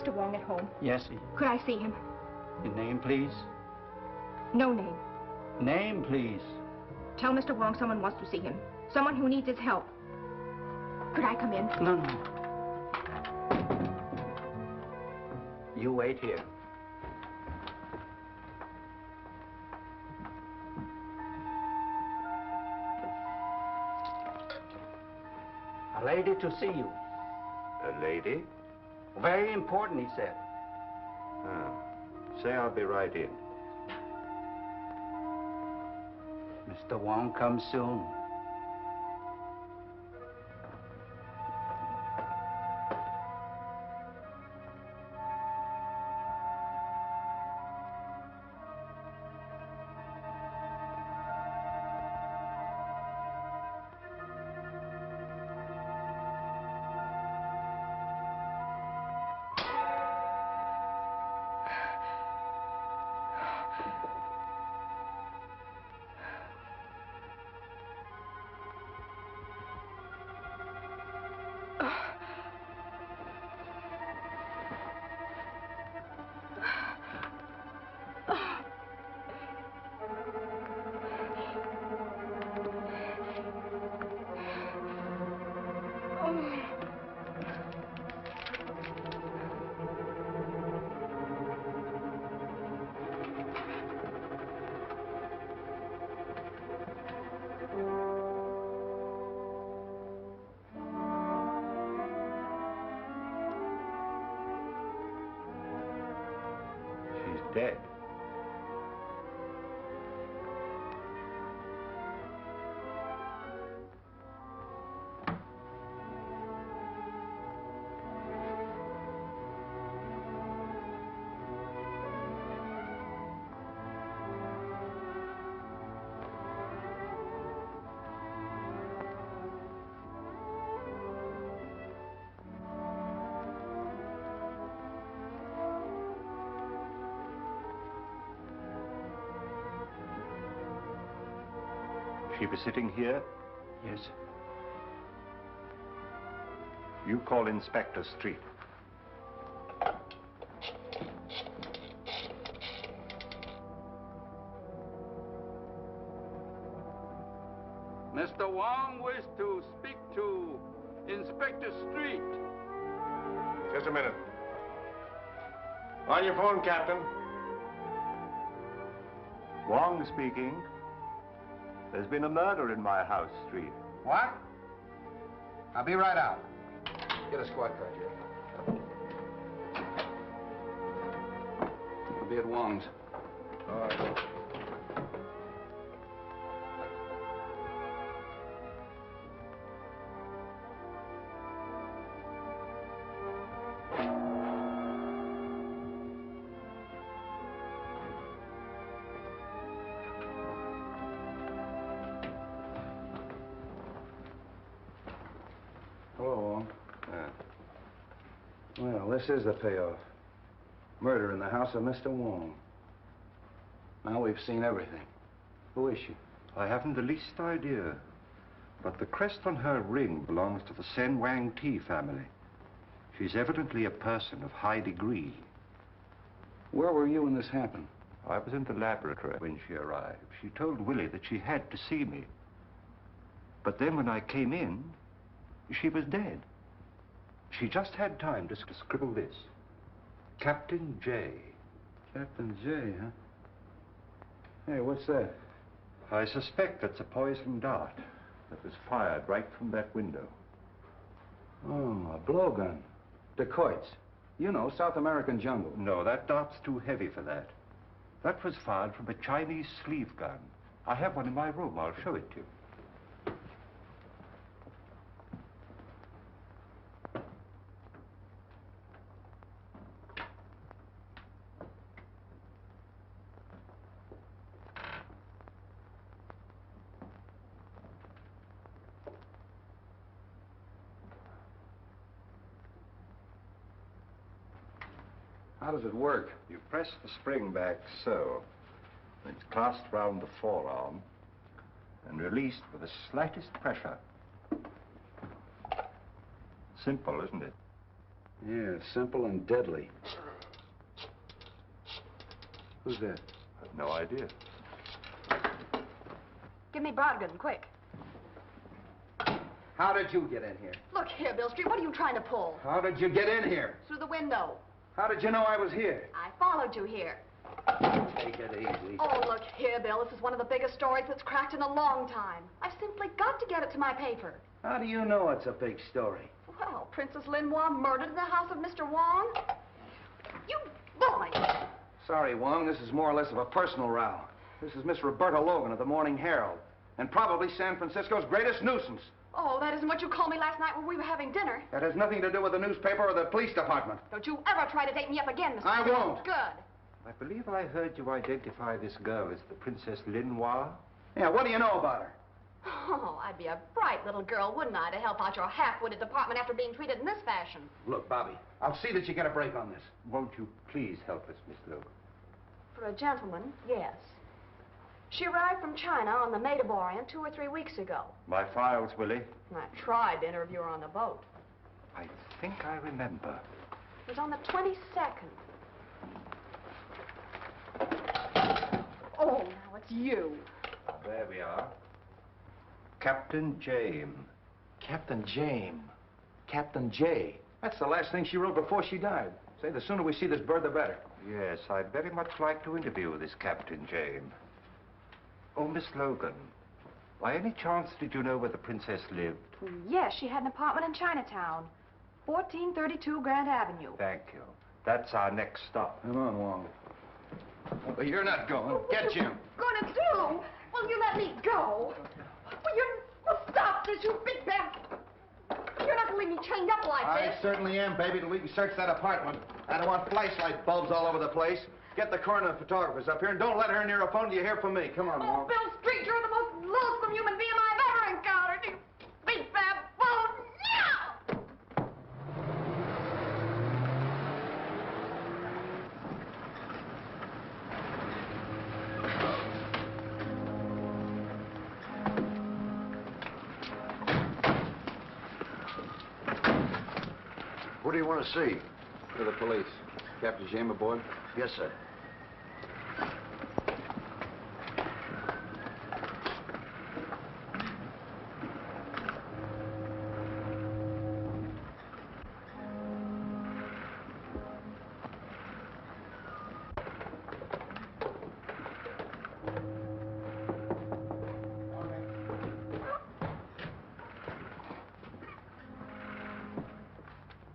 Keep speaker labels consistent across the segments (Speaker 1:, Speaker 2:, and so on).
Speaker 1: Mr. Wong at home?
Speaker 2: Yes.
Speaker 1: Could I see him?
Speaker 2: Your name, please?
Speaker 1: No name.
Speaker 2: Name, please.
Speaker 1: Tell Mr. Wong someone wants to see him. Someone who needs his help. Could I come in?
Speaker 2: No, no. You wait here. A lady to see you.
Speaker 3: A lady?
Speaker 2: Very important, he said.
Speaker 3: Ah. Say I'll be right in.
Speaker 2: Mr. Wong comes soon.
Speaker 3: Dead. She be sitting here?
Speaker 2: Yes.
Speaker 3: You call Inspector Street.
Speaker 4: Mr. Wong wishes to speak to Inspector Street.
Speaker 3: Just a minute. On your phone, Captain. Wong speaking. There's been a murder in my house, Street.
Speaker 5: What? I'll be right out. Get a squad car, Jerry.
Speaker 4: I'll be at Wong's.
Speaker 5: All right. Well, this is the payoff. Murder in the house of Mr. Wong. Now we've seen everything. Who is she?
Speaker 3: I haven't the least idea. But the crest on her ring belongs to the Sen Wang Ti family. She's evidently a person of high degree.
Speaker 5: Where were you when this happened?
Speaker 3: I was in the laboratory when she arrived. She told Willie that she had to see me. But then when I came in, she was dead. She just had time to scribble this. Captain J.
Speaker 5: Captain J, huh? Hey, what's that?
Speaker 3: I suspect it's a poison dart that was fired right from that window.
Speaker 5: Oh, a blowgun. Dacoits. You know, South American jungle.
Speaker 3: No, that dart's too heavy for that. That was fired from a Chinese sleeve gun. I have one in my room. I'll show it to you.
Speaker 5: How does it work?
Speaker 3: You press the spring back so. It's clasped round the forearm and released with the slightest pressure. Simple, isn't it?
Speaker 5: Yeah, simple and deadly. Who's that?
Speaker 3: I've no idea.
Speaker 6: Give me Brodgan, quick.
Speaker 5: How did you get in here?
Speaker 6: Look here, Bill Street, what are you trying to pull?
Speaker 5: How did you get in here?
Speaker 6: Through the window.
Speaker 5: How did you know I was here?
Speaker 6: I followed you here.
Speaker 5: Take it easy.
Speaker 6: Oh, look here, Bill. This is one of the biggest stories that's cracked in a long time. I've simply got to get it to my paper.
Speaker 5: How do you know it's a big story?
Speaker 6: Well, Princess Lin Hwa murdered in the house of Mr. Wong. You boy!
Speaker 5: Sorry, Wong, this is more or less of a personal row. This is Miss Roberta Logan of the Morning Herald, and probably San Francisco's greatest nuisance.
Speaker 6: Oh, that isn't what you called me last night when we were having dinner.
Speaker 5: That has nothing to do with the newspaper or the police department.
Speaker 6: Don't you ever try to date me up again, Mr.
Speaker 5: I won't.
Speaker 6: Good.
Speaker 3: I believe I heard you identify this girl as the Princess Lin Hwa.
Speaker 5: Yeah, what do you know about her?
Speaker 6: Oh, I'd be a bright little girl, wouldn't I, to help out your half-witted department after being treated in this fashion.
Speaker 5: Look, Bobby, I'll see that you get a break on this.
Speaker 3: Won't you please help us, Miss Logan?
Speaker 6: For a gentleman, yes. She arrived from China on the Maid of Orient 2 or 3 weeks ago.
Speaker 3: My files, Willie.
Speaker 6: I tried to interview her on the boat.
Speaker 3: I think I remember.
Speaker 6: It was on the 22nd. Oh, now it's you.
Speaker 3: There we are. Captain James.
Speaker 5: Captain James. Captain J. That's the last thing she wrote before she died. Say, the sooner we see this bird, the better.
Speaker 3: Yes, I'd very much like to interview this Captain James. Oh, Miss Logan, by any chance did you know where the princess lived?
Speaker 1: Yes, she had an apartment in Chinatown. 1432 Grand Avenue.
Speaker 3: Thank you. That's our next stop.
Speaker 5: Come on, Wong. Well, you're not going. Get Jim.
Speaker 1: Gonna do? Will you let me go? Well, stop this, you big bad. You're not gonna leave me chained up like
Speaker 5: I
Speaker 1: this.
Speaker 5: certainly am, baby, till we can search that apartment. I don't want flashlight bulbs all over the place. Get the coroner and photographers up here, and don't let her near a phone till you hear from me. Come on,
Speaker 1: Oh,
Speaker 5: Wong.
Speaker 1: Bill Street, you're the most loathsome human being I've ever encountered. You big bad bone. No!
Speaker 5: What do you want to see? To the police. Captain James aboard?
Speaker 7: Yes, sir.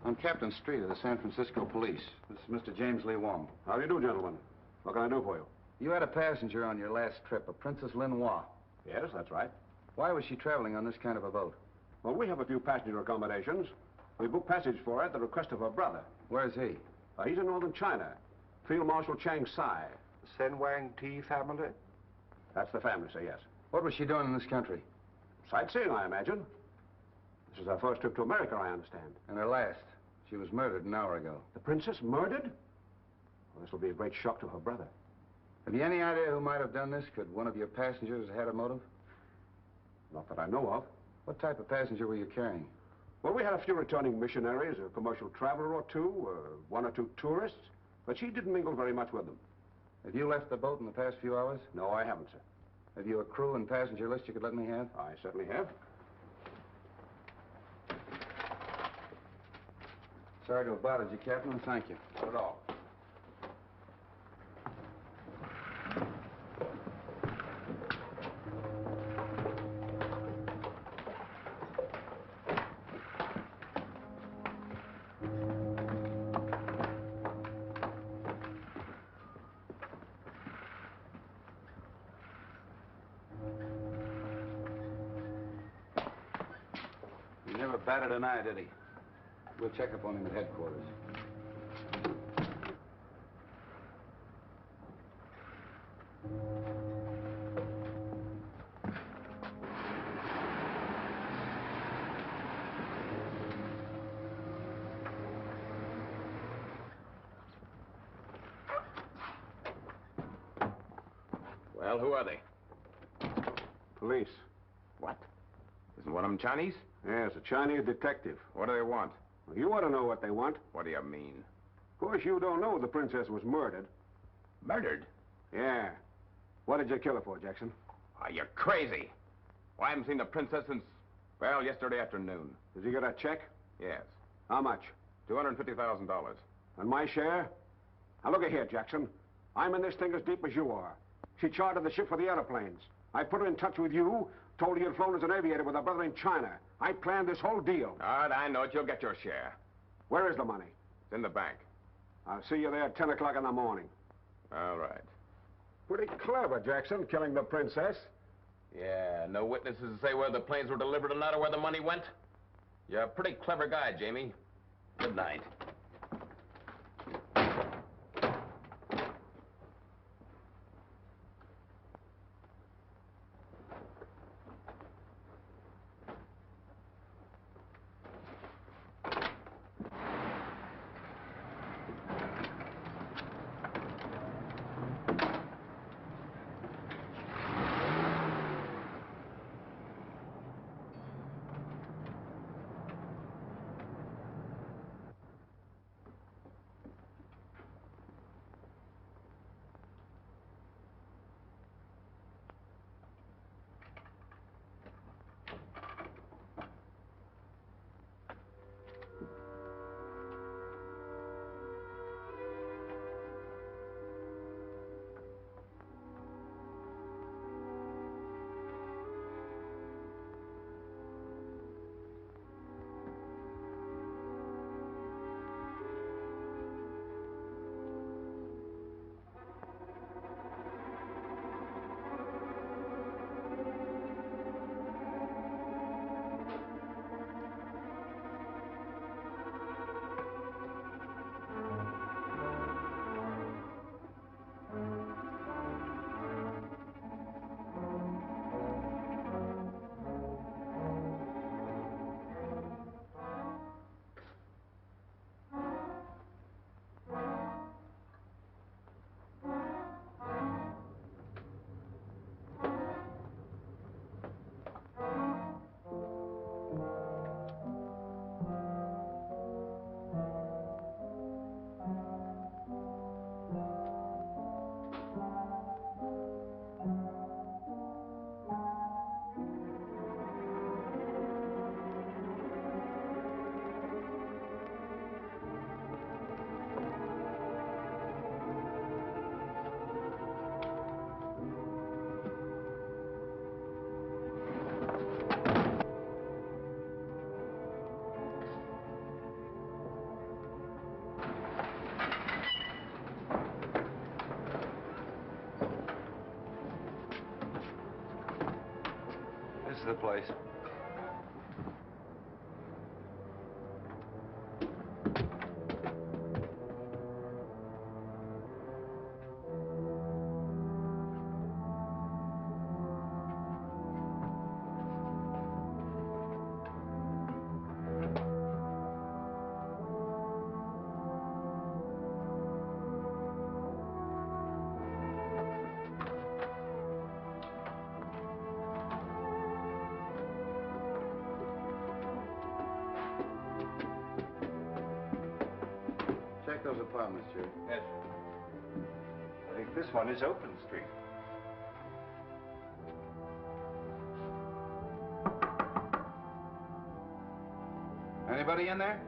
Speaker 5: I'm Captain Street of the San Francisco Police. This is Mr. James Lee Wong.
Speaker 7: How do you do, gentlemen? What can I do for you?
Speaker 5: You had a passenger on your last trip, a Princess Lin Hwa.
Speaker 7: Yes, that's right.
Speaker 5: Why was she traveling on this kind of a boat?
Speaker 7: Well, we have a few passenger accommodations. We booked passage for her at the request of her brother.
Speaker 5: Where's he?
Speaker 7: He's in northern China. Field Marshal Chang Sai.
Speaker 3: The Sen Wang Ti family?
Speaker 7: That's the family, sir, yes.
Speaker 5: What was she doing in this country?
Speaker 7: Sightseeing, I imagine. This is her first trip to America, I understand.
Speaker 5: And her last. She was murdered an hour ago.
Speaker 7: The princess murdered? Well, this will be a great shock to her brother.
Speaker 5: Have you any idea who might have done this? Could one of your passengers have had a motive?
Speaker 7: Not that I know of.
Speaker 5: What type of passenger were you carrying?
Speaker 7: Well, we had a few returning missionaries, a commercial traveler or two, one or two tourists, but she didn't mingle very much with them.
Speaker 5: Have you left the boat in the past few hours?
Speaker 7: No, I haven't, sir.
Speaker 5: Have you a crew and passenger list you could let me have?
Speaker 7: I certainly have.
Speaker 5: Sorry to have bothered you, Captain, and thank you.
Speaker 7: Not at all.
Speaker 5: He never batted an eye, did he? We'll check up on him at headquarters.
Speaker 8: Well, who are they?
Speaker 7: Police.
Speaker 8: What? Isn't one of them Chinese?
Speaker 7: Yes, a Chinese detective.
Speaker 8: What do they want?
Speaker 7: You ought to know what they want.
Speaker 8: What do you mean?
Speaker 7: Of course, you don't know the princess was murdered.
Speaker 8: Murdered?
Speaker 7: Yeah. What did you kill her for, Jackson?
Speaker 8: Are you crazy? Well, I haven't seen the princess since, well, yesterday afternoon.
Speaker 7: Did you get a check?
Speaker 8: Yes.
Speaker 7: How much?
Speaker 8: $250,000.
Speaker 7: And my share? Now, look here, Jackson. I'm in this thing as deep as you are. She chartered the ship for the airplanes. I put her in touch with you, told her you'd flown as an aviator with a brother in China. I planned this whole deal.
Speaker 8: All right, I know it. You'll get your share.
Speaker 7: Where is the money?
Speaker 8: It's in the bank.
Speaker 7: I'll see you there at 10 o'clock in the morning.
Speaker 8: All right.
Speaker 7: Pretty clever, Jackson, killing the princess.
Speaker 8: Yeah, no witnesses to say whether the planes were delivered or not or where the money went? You're a pretty clever guy, Jamie. Good night.
Speaker 5: This is the place. Check those apartments, Jerry.
Speaker 3: Yes. I think this one is open street.
Speaker 5: Anybody in there?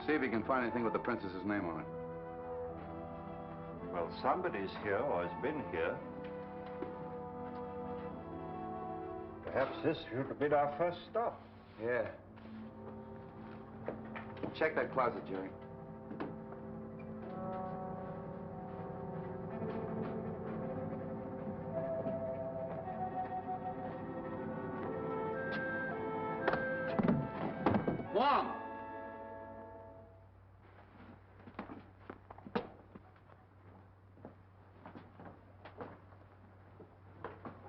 Speaker 5: See if you can find anything with the princess's name on it.
Speaker 3: Well, somebody's here or has been here. Perhaps this should have been our first stop.
Speaker 5: Yeah. Check that closet, Jerry. Wong!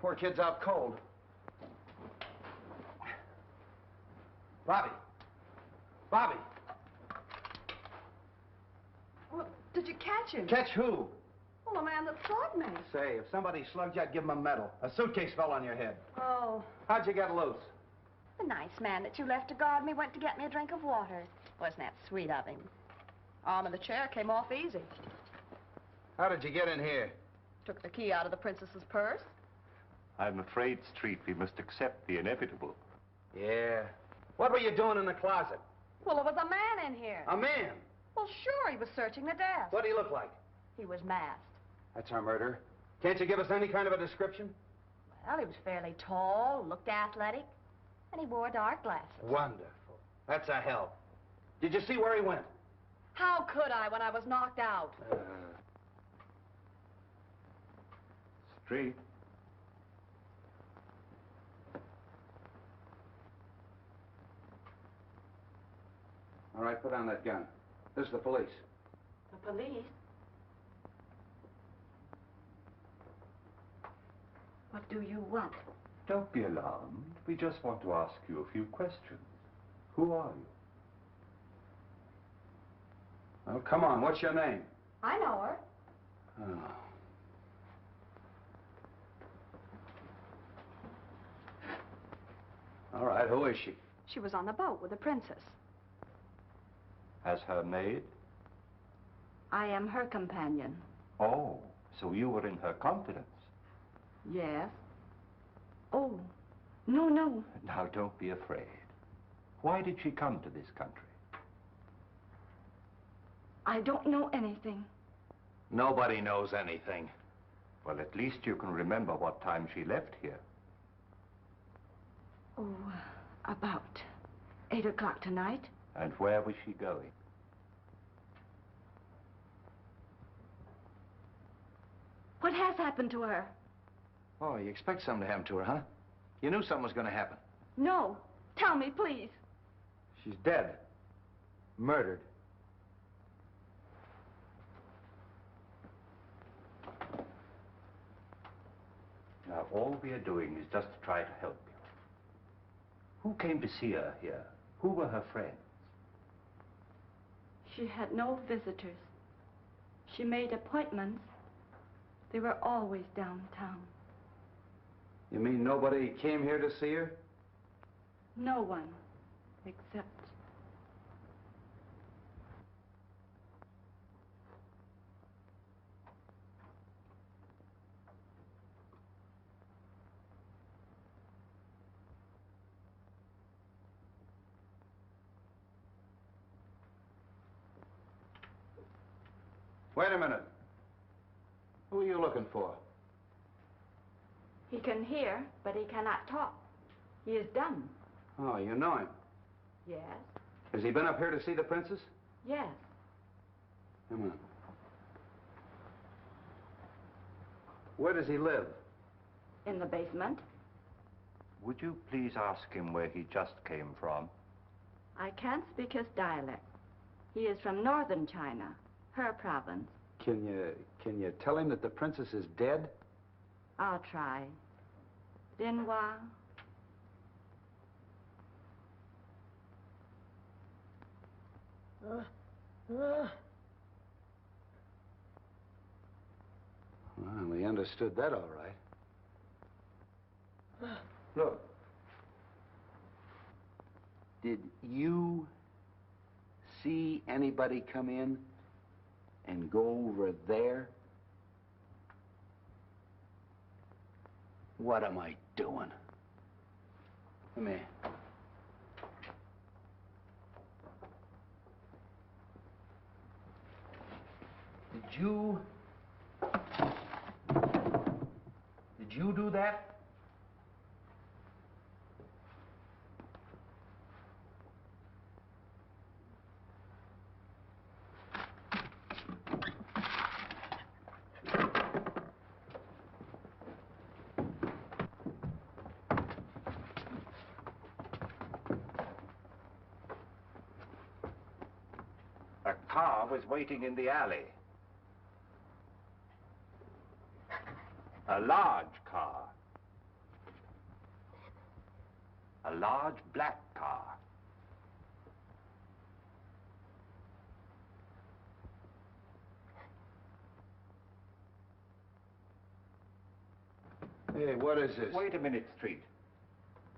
Speaker 5: Poor kid's out cold. Bobby! Bobby!
Speaker 1: Well, did you catch him?
Speaker 5: Catch who?
Speaker 6: Well, the man that slugged me.
Speaker 5: Say, if somebody slugged you, I'd give him a medal. A suitcase fell on your head.
Speaker 6: Oh.
Speaker 5: How'd you get loose?
Speaker 6: The nice man that you left to guard me went to get me a drink of water. Wasn't that sweet of him? Arm of the chair came off easy.
Speaker 5: How did you get in here?
Speaker 6: Took the key out of the princess's purse.
Speaker 3: I'm afraid, Street, we must accept the inevitable.
Speaker 5: Yeah. What were you doing in the closet?
Speaker 6: Well, there was a man in here.
Speaker 5: A man?
Speaker 6: Well, sure, he was searching the desk.
Speaker 5: What did he look like?
Speaker 6: He was masked.
Speaker 5: That's our murderer. Can't you give us any kind of a description?
Speaker 6: Well, he was fairly tall, looked athletic, and he wore dark glasses.
Speaker 5: Wonderful. That's a help. Did you see where he went?
Speaker 6: How could I when I was knocked out?
Speaker 3: Street.
Speaker 5: All right, put down that gun. This is the police.
Speaker 6: The police? What do you want?
Speaker 3: Don't be alarmed. We just want to ask you a few questions. Who are you?
Speaker 5: Oh, come on. What's your name?
Speaker 6: I know her.
Speaker 5: Oh. All right, who is she?
Speaker 6: She was on the boat with the princess.
Speaker 3: As her maid?
Speaker 6: I am her companion.
Speaker 3: Oh, so you were in her confidence.
Speaker 6: Yes. Oh, no, no.
Speaker 3: Now, don't be afraid. Why did she come to this country?
Speaker 6: I don't know anything.
Speaker 5: Nobody knows anything.
Speaker 3: Well, at least you can remember what time she left here.
Speaker 6: Oh, about 8 o'clock tonight.
Speaker 3: And where was she going?
Speaker 6: What has happened to her?
Speaker 5: Oh, you expect something to happen to her, huh? You knew something was going to happen.
Speaker 6: No. Tell me, please.
Speaker 5: She's dead. Murdered.
Speaker 3: Now, all we are doing is just to try to help you. Who came to see her here? Who were her friends?
Speaker 6: She had no visitors. She made appointments. They were always downtown.
Speaker 5: You mean nobody came here to see her?
Speaker 6: No one, except...
Speaker 5: Wait a minute. Who are you looking for?
Speaker 6: He can hear, but he cannot talk. He is dumb.
Speaker 5: Oh, you know him.
Speaker 6: Yes.
Speaker 5: Has he been up here to see the princess?
Speaker 6: Yes.
Speaker 5: Come on. Where does he live?
Speaker 6: In the basement.
Speaker 3: Would you please ask him where he just came from?
Speaker 6: I can't speak his dialect. He is from northern China, her province.
Speaker 5: Can you tell him that the princess is dead?
Speaker 6: I'll try. Lin Hwa.
Speaker 5: Well, he understood that all right. Look. Did you see anybody come in and go over there? What am I doing? Come here. Did you do that?
Speaker 3: A car was waiting in the alley. A large car. A large black car.
Speaker 5: Hey, what is this?
Speaker 3: Wait a minute, Street.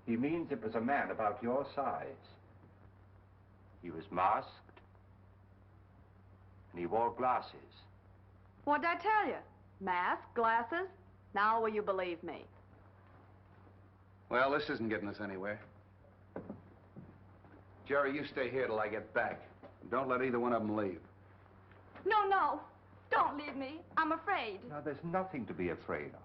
Speaker 3: He means it was a man about your size. He was masked, and he wore glasses.
Speaker 6: What'd I tell you? Mask, glasses? Now will you believe me?
Speaker 5: Well, this isn't getting us anywhere. Jerry, you stay here till I get back. Don't let either one of them leave.
Speaker 6: No, no. Don't leave me. I'm afraid.
Speaker 3: Now, there's nothing to be afraid of.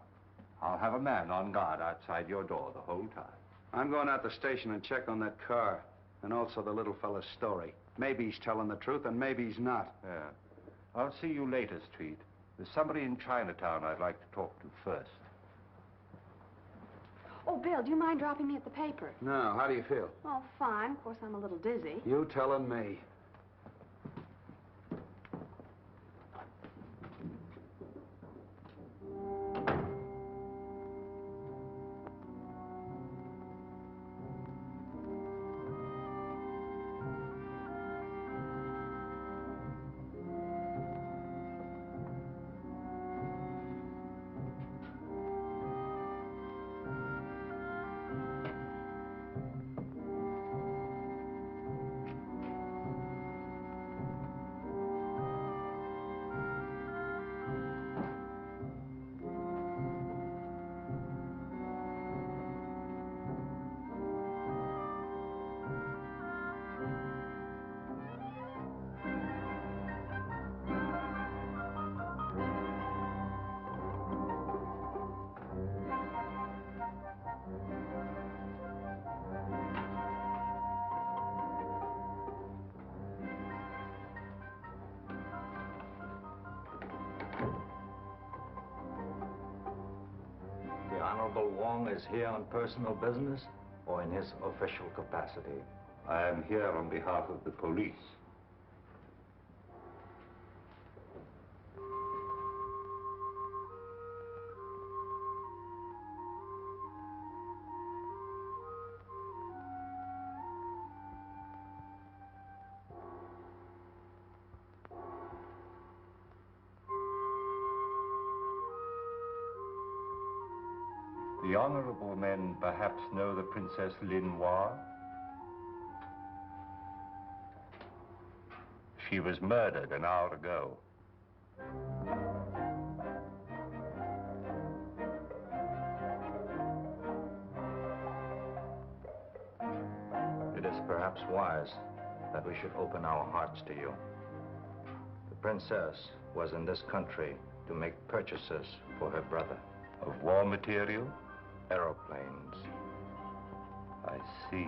Speaker 3: I'll have a man on guard outside your door the whole time.
Speaker 5: I'm going out the station and check on that car, and also the little fella's story. Maybe he's telling the truth, and maybe he's not.
Speaker 3: Yeah. I'll see you later, Street. There's somebody in Chinatown I'd like to talk to first.
Speaker 6: Oh, Bill, do you mind dropping me at the paper?
Speaker 5: No, how do you feel?
Speaker 6: Oh, fine. Of course, I'm a little dizzy.
Speaker 5: You telling me.
Speaker 9: The Honorable Wong is here on personal business or in his official capacity?
Speaker 3: I am here on behalf of the police. The honorable men perhaps know the Princess Lin Hwa? She was murdered an hour ago.
Speaker 9: It is perhaps wise that we should open our hearts to you. The princess was in this country to make purchases for her brother.
Speaker 3: Of war material?
Speaker 9: Aeroplanes.
Speaker 3: I see.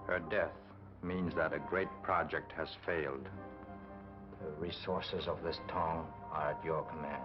Speaker 9: Her death means that a great project has failed. The resources of this tong are at your command.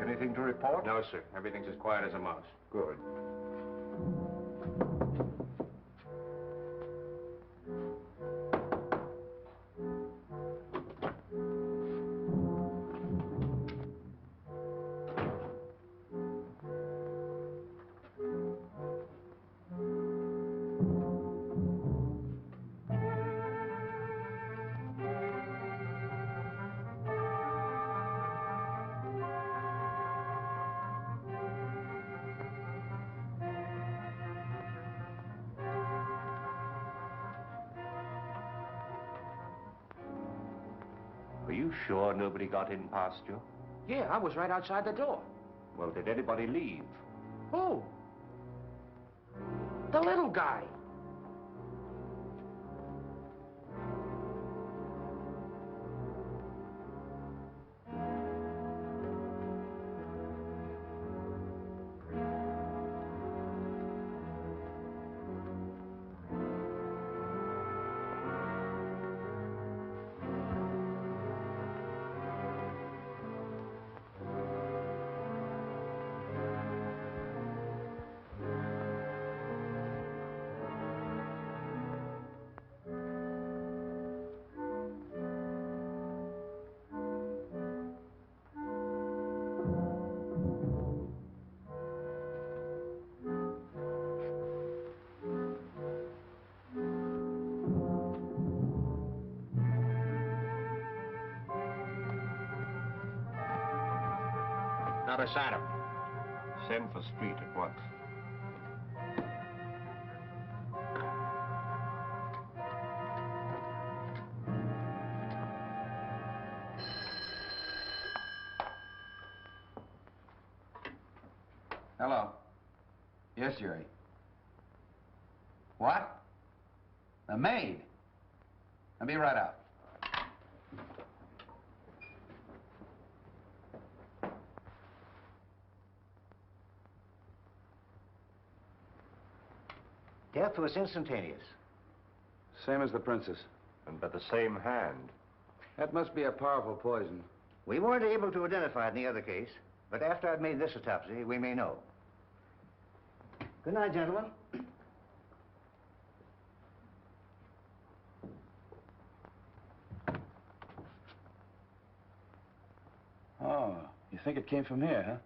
Speaker 3: Anything to report?
Speaker 7: No, sir. Everything's as quiet as a mouse.
Speaker 3: Good. Are you sure nobody got in past you?
Speaker 7: Yeah, I was right outside the door.
Speaker 3: Well, did anybody leave?
Speaker 7: Who? The little guy.
Speaker 9: Not a sign of him.
Speaker 3: Send for Street at once.
Speaker 5: Hello. Yes, Jerry. What? The maid? I'll be right out.
Speaker 9: Death was instantaneous.
Speaker 5: Same as the princess.
Speaker 3: And by the same hand.
Speaker 5: That must be a powerful poison.
Speaker 9: We weren't able to identify it in the other case, but after I've made this autopsy, we may know. Good night, gentlemen.
Speaker 5: Oh, you think it came from here, huh?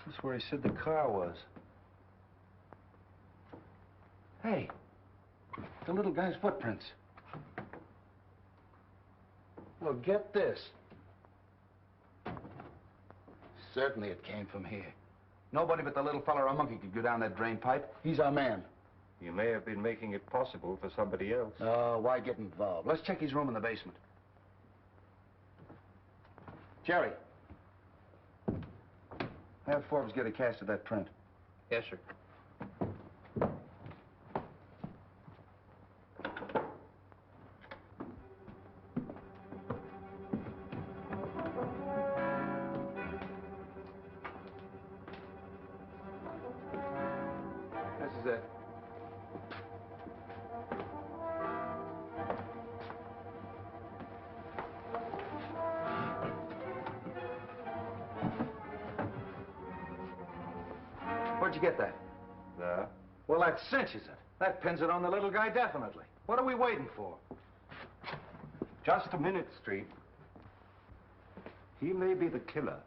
Speaker 5: This is where he said the car was. Hey, the little guy's footprints. Well, get this. Certainly it came from here. Nobody but the little fella or a monkey could go down that drain pipe. He's our man.
Speaker 3: You may have been making it possible for somebody else.
Speaker 5: Oh, why get involved? Let's check his room in the basement. Jerry. Have Forbes get a cast of that print.
Speaker 9: Yes, sir.
Speaker 5: This is it. Where'd you get that?
Speaker 3: There.
Speaker 5: Well, that cinches it. That pins it on the little guy definitely. What are we waiting for?
Speaker 3: Just a minute, Street. He may be the killer,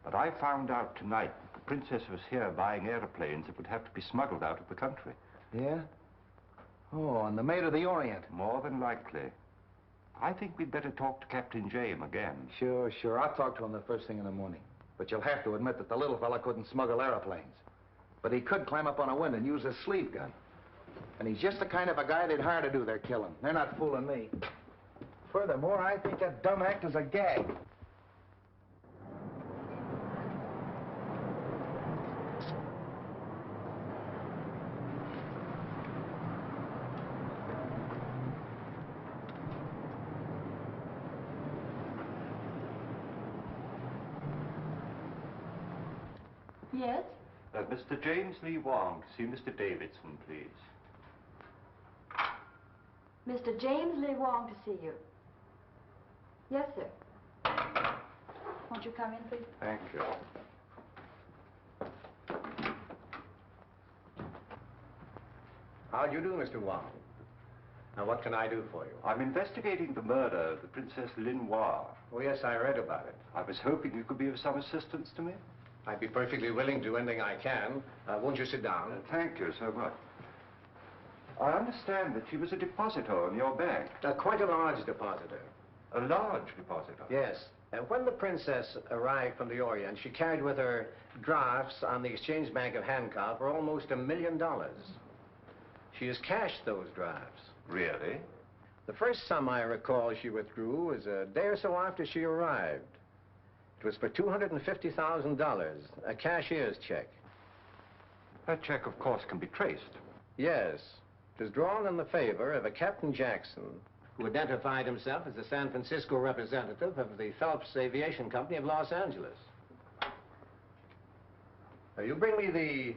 Speaker 3: but I found out tonight that the princess was here buying airplanes that would have to be smuggled out of the country.
Speaker 5: Yeah? Oh, and the Maid of the Orient.
Speaker 3: More than likely. I think we'd better talk to Captain James again.
Speaker 5: Sure, sure. I'll talk to him the first thing in the morning. But you'll have to admit that the little fella couldn't smuggle airplanes. But he could climb up on a window and use his sleeve gun. And he's just the kind of a guy they'd hire to do their killing. They're not fooling me. Furthermore, I think that dumb act is a gag.
Speaker 6: Yes?
Speaker 3: Mr. James Lee Wong, to see Mr. Davidson, please.
Speaker 6: Mr. James Lee Wong to see you. Yes, sir. Won't you come in, please?
Speaker 3: Thank you.
Speaker 9: How do you do, Mr. Wong? Now, what can I do for you?
Speaker 3: I'm investigating the murder of the Princess Lin Hwa.
Speaker 9: Oh, yes, I read about it.
Speaker 3: I was hoping you could be of some assistance to me.
Speaker 9: I'd be perfectly willing to do anything I can. Won't you sit down?
Speaker 3: Thank you so much. I understand that she was a depositor in your bank.
Speaker 9: Quite a large depositor.
Speaker 3: A large depositor?
Speaker 9: Yes. When the princess arrived from the Orient, she carried with her drafts on the Exchange Bank of Hancock for almost $1 million. She has cashed those drafts.
Speaker 3: Really?
Speaker 9: The first sum I recall she withdrew was a day or so after she arrived. It was for $250,000, a cashier's check.
Speaker 3: That check, of course, can be traced.
Speaker 9: Yes. It was drawn in the favor of a Captain Jackson, who identified himself as the San Francisco representative of the Phelps Aviation Company of Los Angeles. You bring me the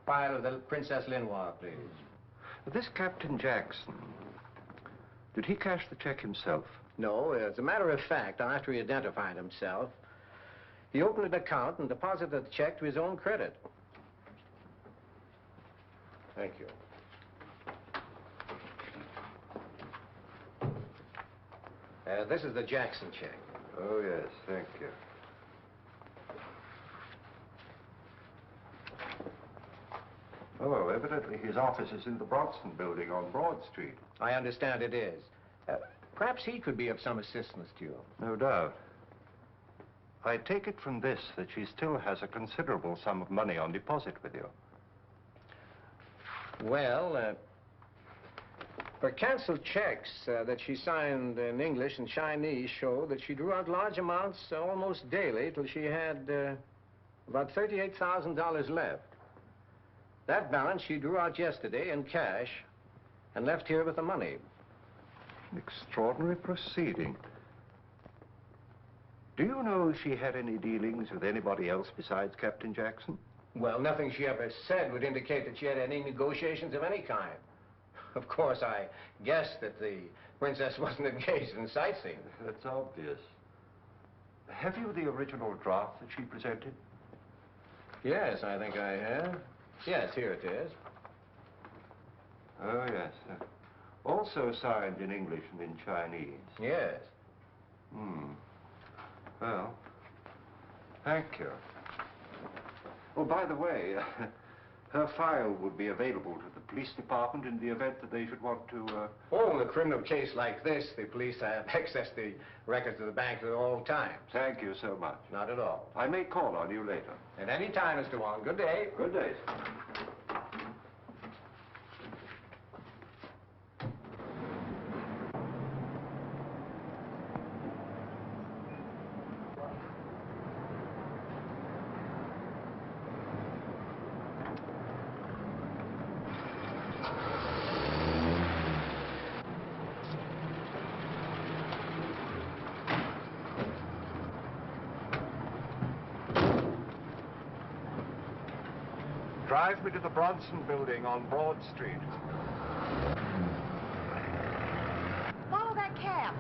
Speaker 9: file of the Princess Lin Hwa, please.
Speaker 3: This Captain Jackson, did he cash the check himself?
Speaker 9: No, as a matter of fact, after he identified himself, he opened an account and deposited the check to his own credit. Thank you. This is the Jackson check.
Speaker 3: Oh, yes, thank you. Oh, well, evidently his office is in the Bronson building on Broad Street.
Speaker 9: I understand it is. Perhaps he could be of some assistance to you.
Speaker 3: No doubt. I take it from this that she still has a considerable sum of money on deposit with you.
Speaker 10: Well, her canceled checks that she signed in English and Chinese show that she drew out large amounts almost daily till she had about $38,000 left. That balance she drew out yesterday in cash and left here with the money.
Speaker 3: Extraordinary proceeding. Do you know if she had any dealings with anybody else besides Captain Jackson?
Speaker 10: Well, nothing she ever said would indicate that she had any negotiations of any kind. Of course, I guessed that the princess wasn't engaged in sightseeing.
Speaker 3: That's obvious. Have you the original draft that she presented?
Speaker 10: Yes, I think I have. Yes, here it is.
Speaker 3: Oh, yes. Also signed in English and in Chinese.
Speaker 10: Yes.
Speaker 3: Well, thank you. Oh, by the way, her file would be available to the police department in the event that they should want to,
Speaker 10: Oh, in a criminal case like this, the police have access to the records of the bank at all times.
Speaker 3: Thank you so much.
Speaker 10: Not at all.
Speaker 3: I may call on you later.
Speaker 10: At any time, Mr. Wong. Good day.
Speaker 3: Good day. Drive me to the Bronson Building on Broad Street.
Speaker 6: Follow that cab.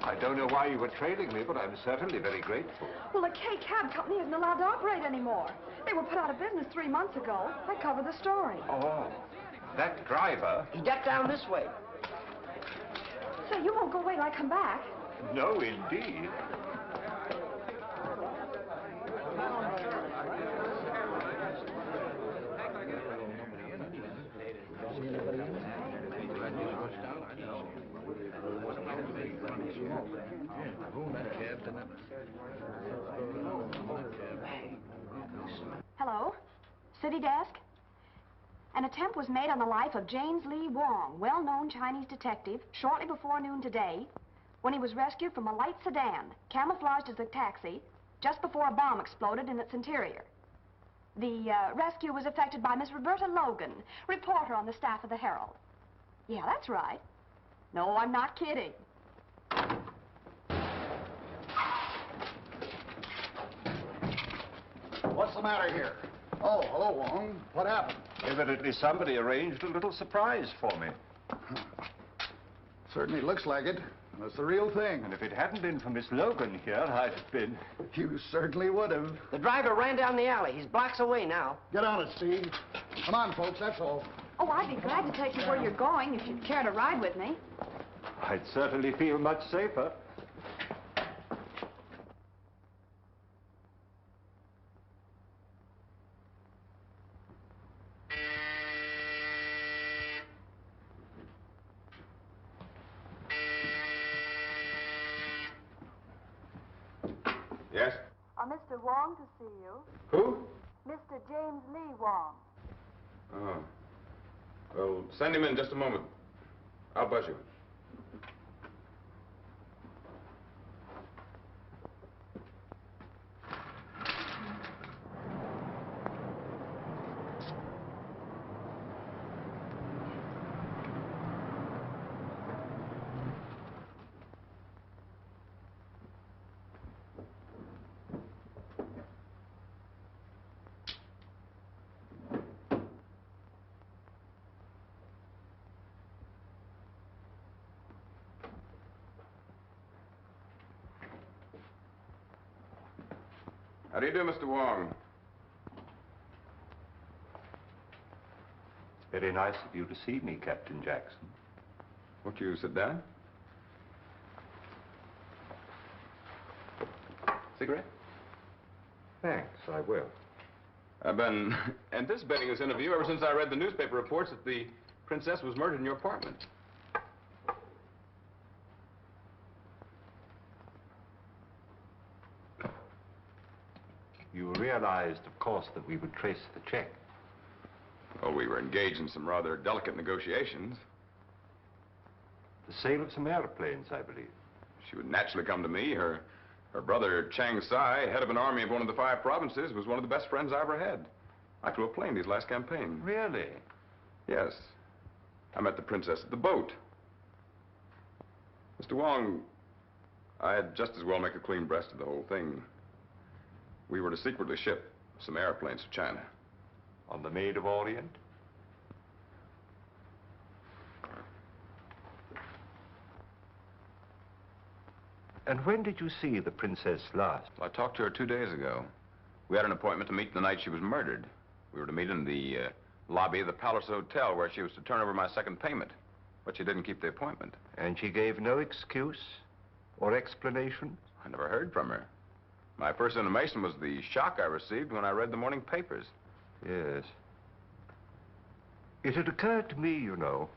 Speaker 3: I don't know why you were trailing me, but I'm certainly very grateful.
Speaker 1: Well, the K Cab Company isn't allowed to operate anymore. They were put out of business 3 months ago. I covered the story.
Speaker 3: Oh, that driver?
Speaker 11: He ducked down this way.
Speaker 1: Say, you won't go away till I come back.
Speaker 3: No, indeed.
Speaker 6: Hello? City desk? An attempt was made on the life of James Lee Wong, well-known Chinese detective, shortly before noon today, when he was rescued from a light sedan, camouflaged as a taxi, just before a bomb exploded in its interior. The rescue was effected by Miss Roberta Logan, reporter on the staff of the Herald. Yeah, that's right. No, I'm not kidding.
Speaker 5: What's the matter here? Oh, hello, Wong. What happened?
Speaker 3: Evidently somebody arranged a little surprise for me.
Speaker 5: Certainly looks like it. That's the real thing.
Speaker 3: And if it hadn't been for Miss Logan here, I'd have been...
Speaker 5: You certainly would have.
Speaker 11: The driver ran down the alley. He's blocks away now.
Speaker 5: Get on it, Steve. Come on, folks, that's all.
Speaker 1: Oh, I'd be glad to take you where you're going if you'd care to ride with me.
Speaker 3: I'd certainly feel much safer.
Speaker 8: Yes?
Speaker 6: Mr. Wong to see you.
Speaker 8: Who?
Speaker 6: Mr. James Lee Wong.
Speaker 8: Oh. Well, send him in just a moment. I'll buzz you. How do you do, Mr. Wong?
Speaker 3: Very nice of you to see me, Captain Jackson.
Speaker 8: Won't you sit down? Cigarette?
Speaker 3: Thanks, I will.
Speaker 8: I've been anticipating this interview ever since I read the newspaper reports that the princess was murdered in your apartment.
Speaker 3: You realized, of course, that we would trace the check.
Speaker 8: Well, we were engaged in some rather delicate negotiations.
Speaker 3: The sale of some airplanes, I believe.
Speaker 8: She would naturally come to me. Her brother, Chang Sai, head of an army of one of the 5 provinces, was one of the best friends I ever had. I flew a plane his last campaign.
Speaker 3: Really?
Speaker 8: Yes. I met the princess at the boat. Mr. Wong, I'd just as well make a clean breast of the whole thing. We were to secretly ship some airplanes to China.
Speaker 3: On the Maid of Orient? And when did you see the princess last?
Speaker 8: Well, I talked to her 2 days ago. We had an appointment to meet the night she was murdered. We were to meet in the lobby of the Palace Hotel where she was to turn over my second payment. But she didn't keep the appointment.
Speaker 3: And she gave no excuse or explanation?
Speaker 8: I never heard from her. My first intimation was the shock I received when I read the morning papers.
Speaker 3: Yes. It had occurred to me, you know,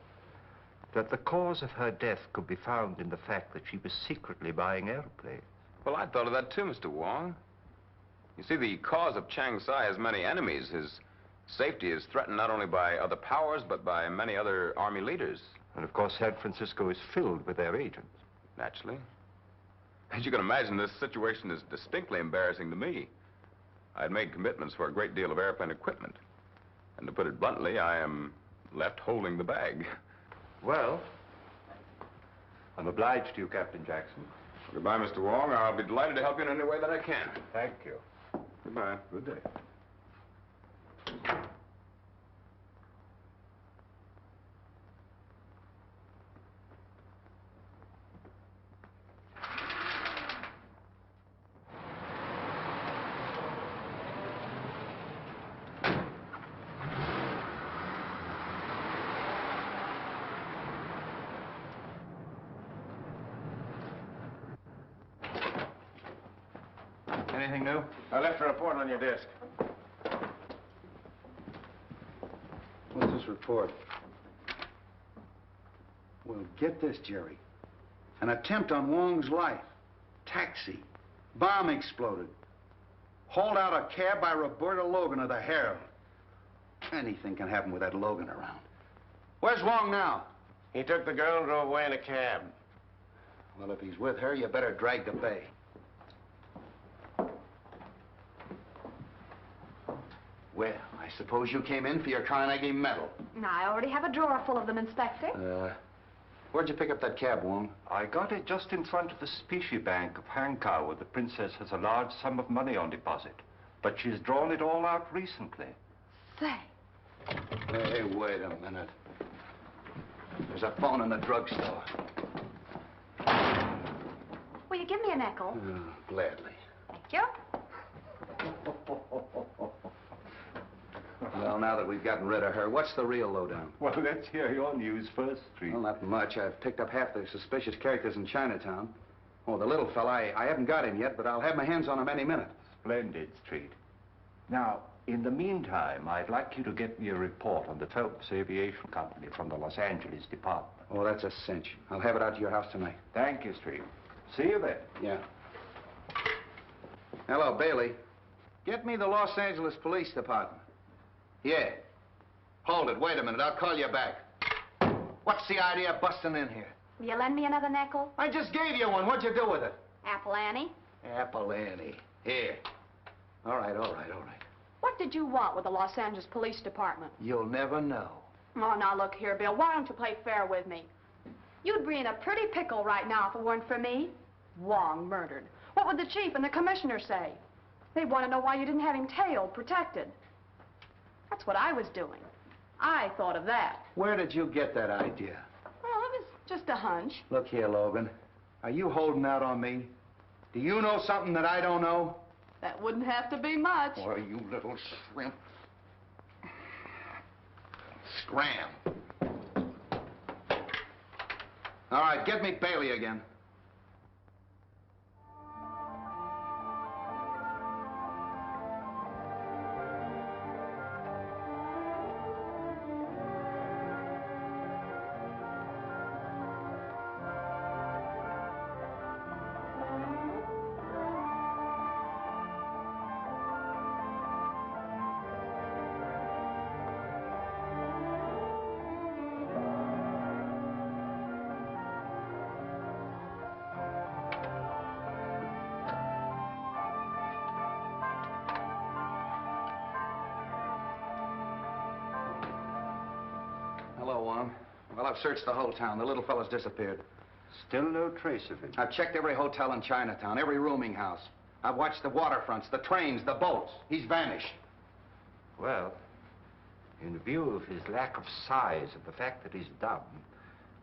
Speaker 3: that the cause of her death could be found in the fact that she was secretly buying airplanes.
Speaker 8: Well, I thought of that too, Mr. Wong. You see, the cause of Chang Sai has many enemies. His safety is threatened not only by other powers, but by many other army leaders.
Speaker 3: And of course, San Francisco is filled with their agents.
Speaker 8: Naturally. As you can imagine, this situation is distinctly embarrassing to me. I had made commitments for a great deal of airplane equipment. And to put it bluntly, I am left holding the bag.
Speaker 3: Well, I'm obliged to you, Captain Jackson.
Speaker 8: Goodbye, Mr. Wong. I'll be delighted to help you in any way that I can.
Speaker 3: Thank you.
Speaker 8: Goodbye.
Speaker 3: Good day.
Speaker 5: Anything new? I left a report on your desk.
Speaker 7: What's this report? Well, get this, Jerry. An attempt on Wong's life. Taxi. Bomb exploded. Hauled out a cab by Roberta Logan of the Herald. Anything can happen with that Logan around. Where's Wong now?
Speaker 5: He took the girl and drove away in a cab.
Speaker 7: Well, if he's with her, you better drag the bay. Well, I suppose you came in for your Carnegie Medal.
Speaker 6: I already have a drawer full of them, Inspector.
Speaker 7: Where'd you pick up that cab, Wong?
Speaker 3: I got it just in front of the Specie Bank of Hankow, where the princess has a large sum of money on deposit. But she's drawn it all out recently.
Speaker 6: Say.
Speaker 7: Hey, wait a minute. There's a phone in the drugstore.
Speaker 6: Will you give me a nickel?
Speaker 7: Gladly.
Speaker 6: Thank you.
Speaker 7: Well, now that we've gotten rid of her, what's the real lowdown?
Speaker 3: Well, let's hear your news first, Street.
Speaker 7: Well, not much. I've picked up half the suspicious characters in Chinatown. Oh, the little fella, I haven't got him yet, but I'll have my hands on him any minute.
Speaker 3: Splendid, Street. Now, in the meantime, I'd like you to get me a report on the Phelps Aviation Company from the Los Angeles department.
Speaker 7: Oh, that's a cinch. I'll have it out to your house tonight.
Speaker 3: Thank you, Street. See you then.
Speaker 7: Yeah. Hello, Bailey. Get me the Los Angeles Police Department. Yeah. Hold it. Wait a minute. I'll call you back. What's the idea of busting in here?
Speaker 6: Will you lend me another nickel?
Speaker 7: I just gave you one. What'd you do with it?
Speaker 6: Apple Annie.
Speaker 7: Apple Annie. Here. All right.
Speaker 6: What did you want with the Los Angeles Police Department?
Speaker 7: You'll never know.
Speaker 6: Oh, now look here, Bill. Why don't you play fair with me? You'd be in a pretty pickle right now if it weren't for me. Wong murdered. What would the chief and the commissioner say? They'd want to know why you didn't have him tailed, protected. That's what I was doing. I thought of that.
Speaker 7: Where did you get that idea?
Speaker 6: Well, it was just a hunch.
Speaker 7: Look here, Logan. Are you holding out on me? Do you know something that I don't know?
Speaker 1: That wouldn't have to be much.
Speaker 5: Boy, you little shrimp. Scram. All right, get me Bailey again. Hello, Wong. Well, I've searched the whole town. The little fella's disappeared.
Speaker 2: Still no trace of him.
Speaker 5: I've checked every hotel in Chinatown, every rooming house. I've watched the waterfronts, the trains, the boats. He's vanished.
Speaker 3: Well, in view of his lack of size and the fact that he's dumb,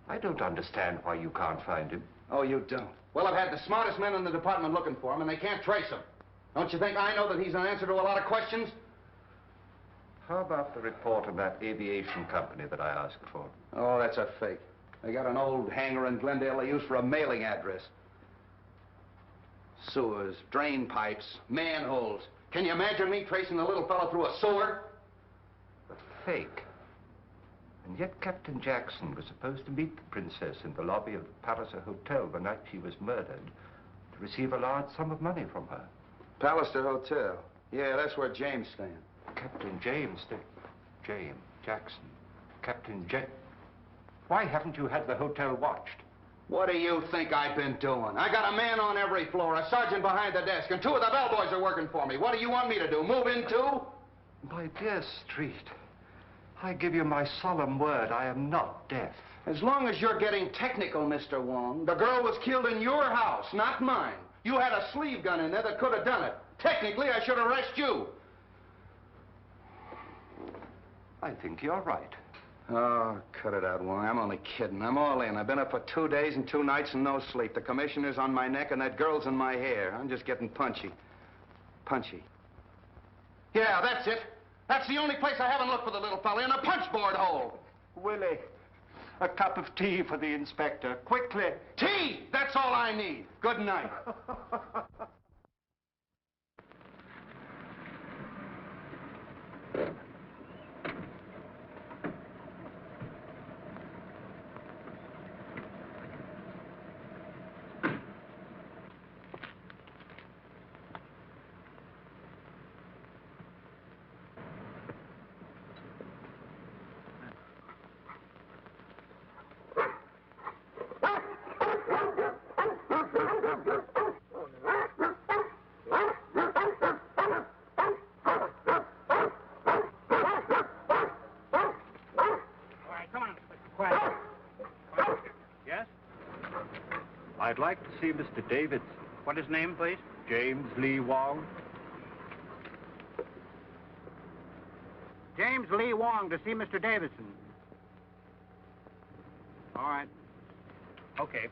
Speaker 3: I don't understand why you can't find him.
Speaker 5: Oh, you don't? Well, I've had the smartest men in the department looking for him, and they can't trace him. Don't you think I know that he's an answer to a lot of questions?
Speaker 3: How about the report of that aviation company that I asked for?
Speaker 5: Oh, that's a fake. They got an old hangar in Glendale they use for a mailing address. Sewers, drain pipes, manholes. Can you imagine me tracing the little fellow through a sewer?
Speaker 3: A fake. And yet Captain Jackson was supposed to meet the princess in the lobby of the Palliser Hotel the night she was murdered to receive a large sum of money from her.
Speaker 5: Palliser Hotel. Yeah, that's where James stands.
Speaker 3: Captain James, James Jackson. Captain Why haven't you had the hotel watched?
Speaker 5: What do you think I've been doing? I got a man on every floor, a sergeant behind the desk, and 2 of the bellboys are working for me. What do you want me to do, move in too?
Speaker 3: My dear Street, I give you my solemn word, I am not deaf.
Speaker 5: As long as you're getting technical, Mr. Wong, the girl was killed in your house, not mine. You had a sleeve gun in there that could have done it. Technically, I should arrest you.
Speaker 3: I think you're right.
Speaker 5: Oh, cut it out, Wong. I'm only kidding. I'm all in. I've been up for 2 days and 2 nights and no sleep. The commissioner's on my neck and that girl's in my hair. I'm just getting punchy. Punchy. Yeah, that's it. That's the only place I haven't looked for the little fella, in a punchboard hole.
Speaker 3: Willie, a cup of tea for the inspector, quickly.
Speaker 5: Tea! That's all I need. Good night.
Speaker 3: I'd like to see Mr. Davidson.
Speaker 2: What is his name, please?
Speaker 3: James Lee Wong.
Speaker 2: James Lee Wong to see Mr. Davidson. All right. Okay.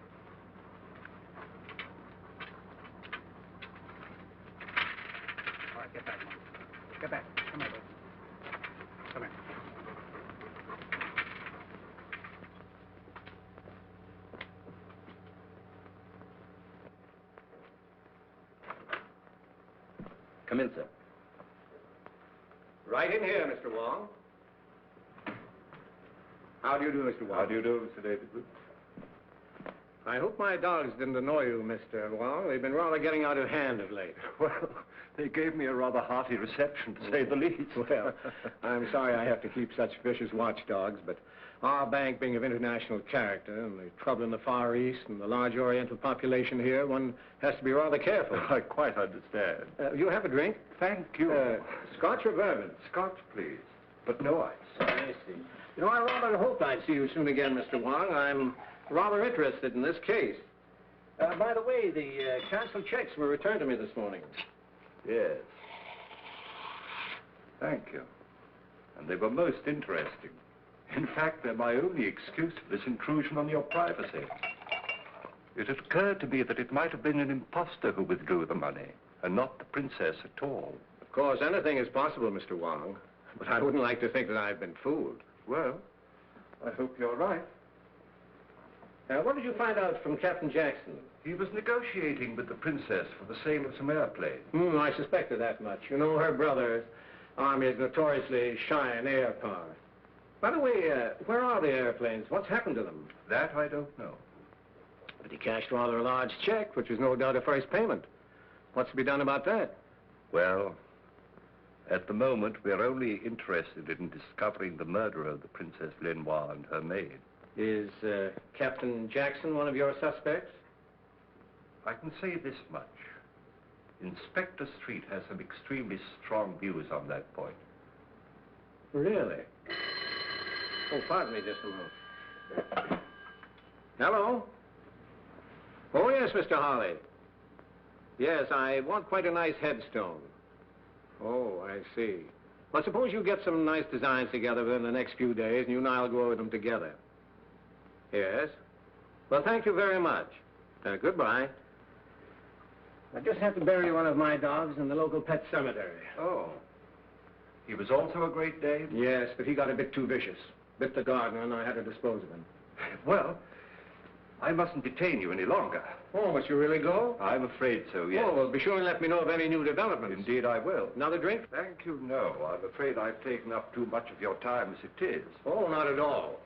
Speaker 2: All right, get back, Mom. Get back. Come here, bud. Come here.
Speaker 5: Come in, sir.
Speaker 10: Right in here, Mr. Wong.
Speaker 5: How do you do, Mr. Wong?
Speaker 3: How do you do, Mr. Davidson?
Speaker 10: I hope my dogs didn't annoy you, Mr. Wong. They've been rather getting out of hand of late.
Speaker 3: Well, they gave me a rather hearty reception, to say the least.
Speaker 10: Well, I'm sorry I have to keep such vicious watchdogs, but our bank being of international character and the trouble in the Far East and the large Oriental population here, one has to be rather careful.
Speaker 3: I quite understand.
Speaker 10: You have a drink?
Speaker 3: Thank you.
Speaker 10: Scotch or bourbon?
Speaker 3: Scotch, please, but no ice.
Speaker 10: I see. You know, I rather hoped I'd see you soon again, Mr. Wong. I'm rather interested in this case. By the way, the canceled checks were returned to me this morning.
Speaker 3: Yes. Thank you. And they were most interesting. In fact, they're my only excuse for this intrusion on your privacy. It occurred to me that it might have been an imposter who withdrew the money. and not the princess at all.
Speaker 10: Of course, anything is possible, Mr. Wong. But I wouldn't like to think that I've been fooled.
Speaker 3: Well, I hope you're right.
Speaker 10: What did you find out from Captain Jackson?
Speaker 3: He was negotiating with the princess for the sale of some airplanes.
Speaker 10: I suspected that much. You know, her brother's army is notoriously shy in air power. By the way, where are the airplanes? What's happened to them?
Speaker 3: That I don't know.
Speaker 10: But he cashed rather a large check, which was no doubt a first payment. What's to be done about that?
Speaker 3: Well, at the moment, we're only interested in discovering the murderer of the Princess Lin Hwa and her maid.
Speaker 10: Is Captain Jackson one of your suspects?
Speaker 3: I can say this much. Inspector Street has some extremely strong views on that point.
Speaker 10: Really? Oh, pardon me just a moment. Hello? Oh, yes, Mr. Holly. Yes, I want quite a nice headstone. Oh, I see. Well, suppose you get some nice designs together within the next few days, and you and I'll go over them together. Yes? Well, thank you very much. Goodbye. I just have to bury one of my dogs in the local pet cemetery.
Speaker 3: Oh. He was also a great Dane?
Speaker 10: Yes, but he got a bit too vicious. Bit the gardener, and I had to dispose of him.
Speaker 3: Well, I mustn't detain you any longer.
Speaker 10: Oh, must you really go?
Speaker 3: I'm afraid so, yes.
Speaker 10: Oh, well, be sure and let me know of any new developments.
Speaker 3: Indeed, I will.
Speaker 10: Another drink?
Speaker 3: Thank you, no. I'm afraid I've taken up too much of your time as it is.
Speaker 10: Oh, not at all.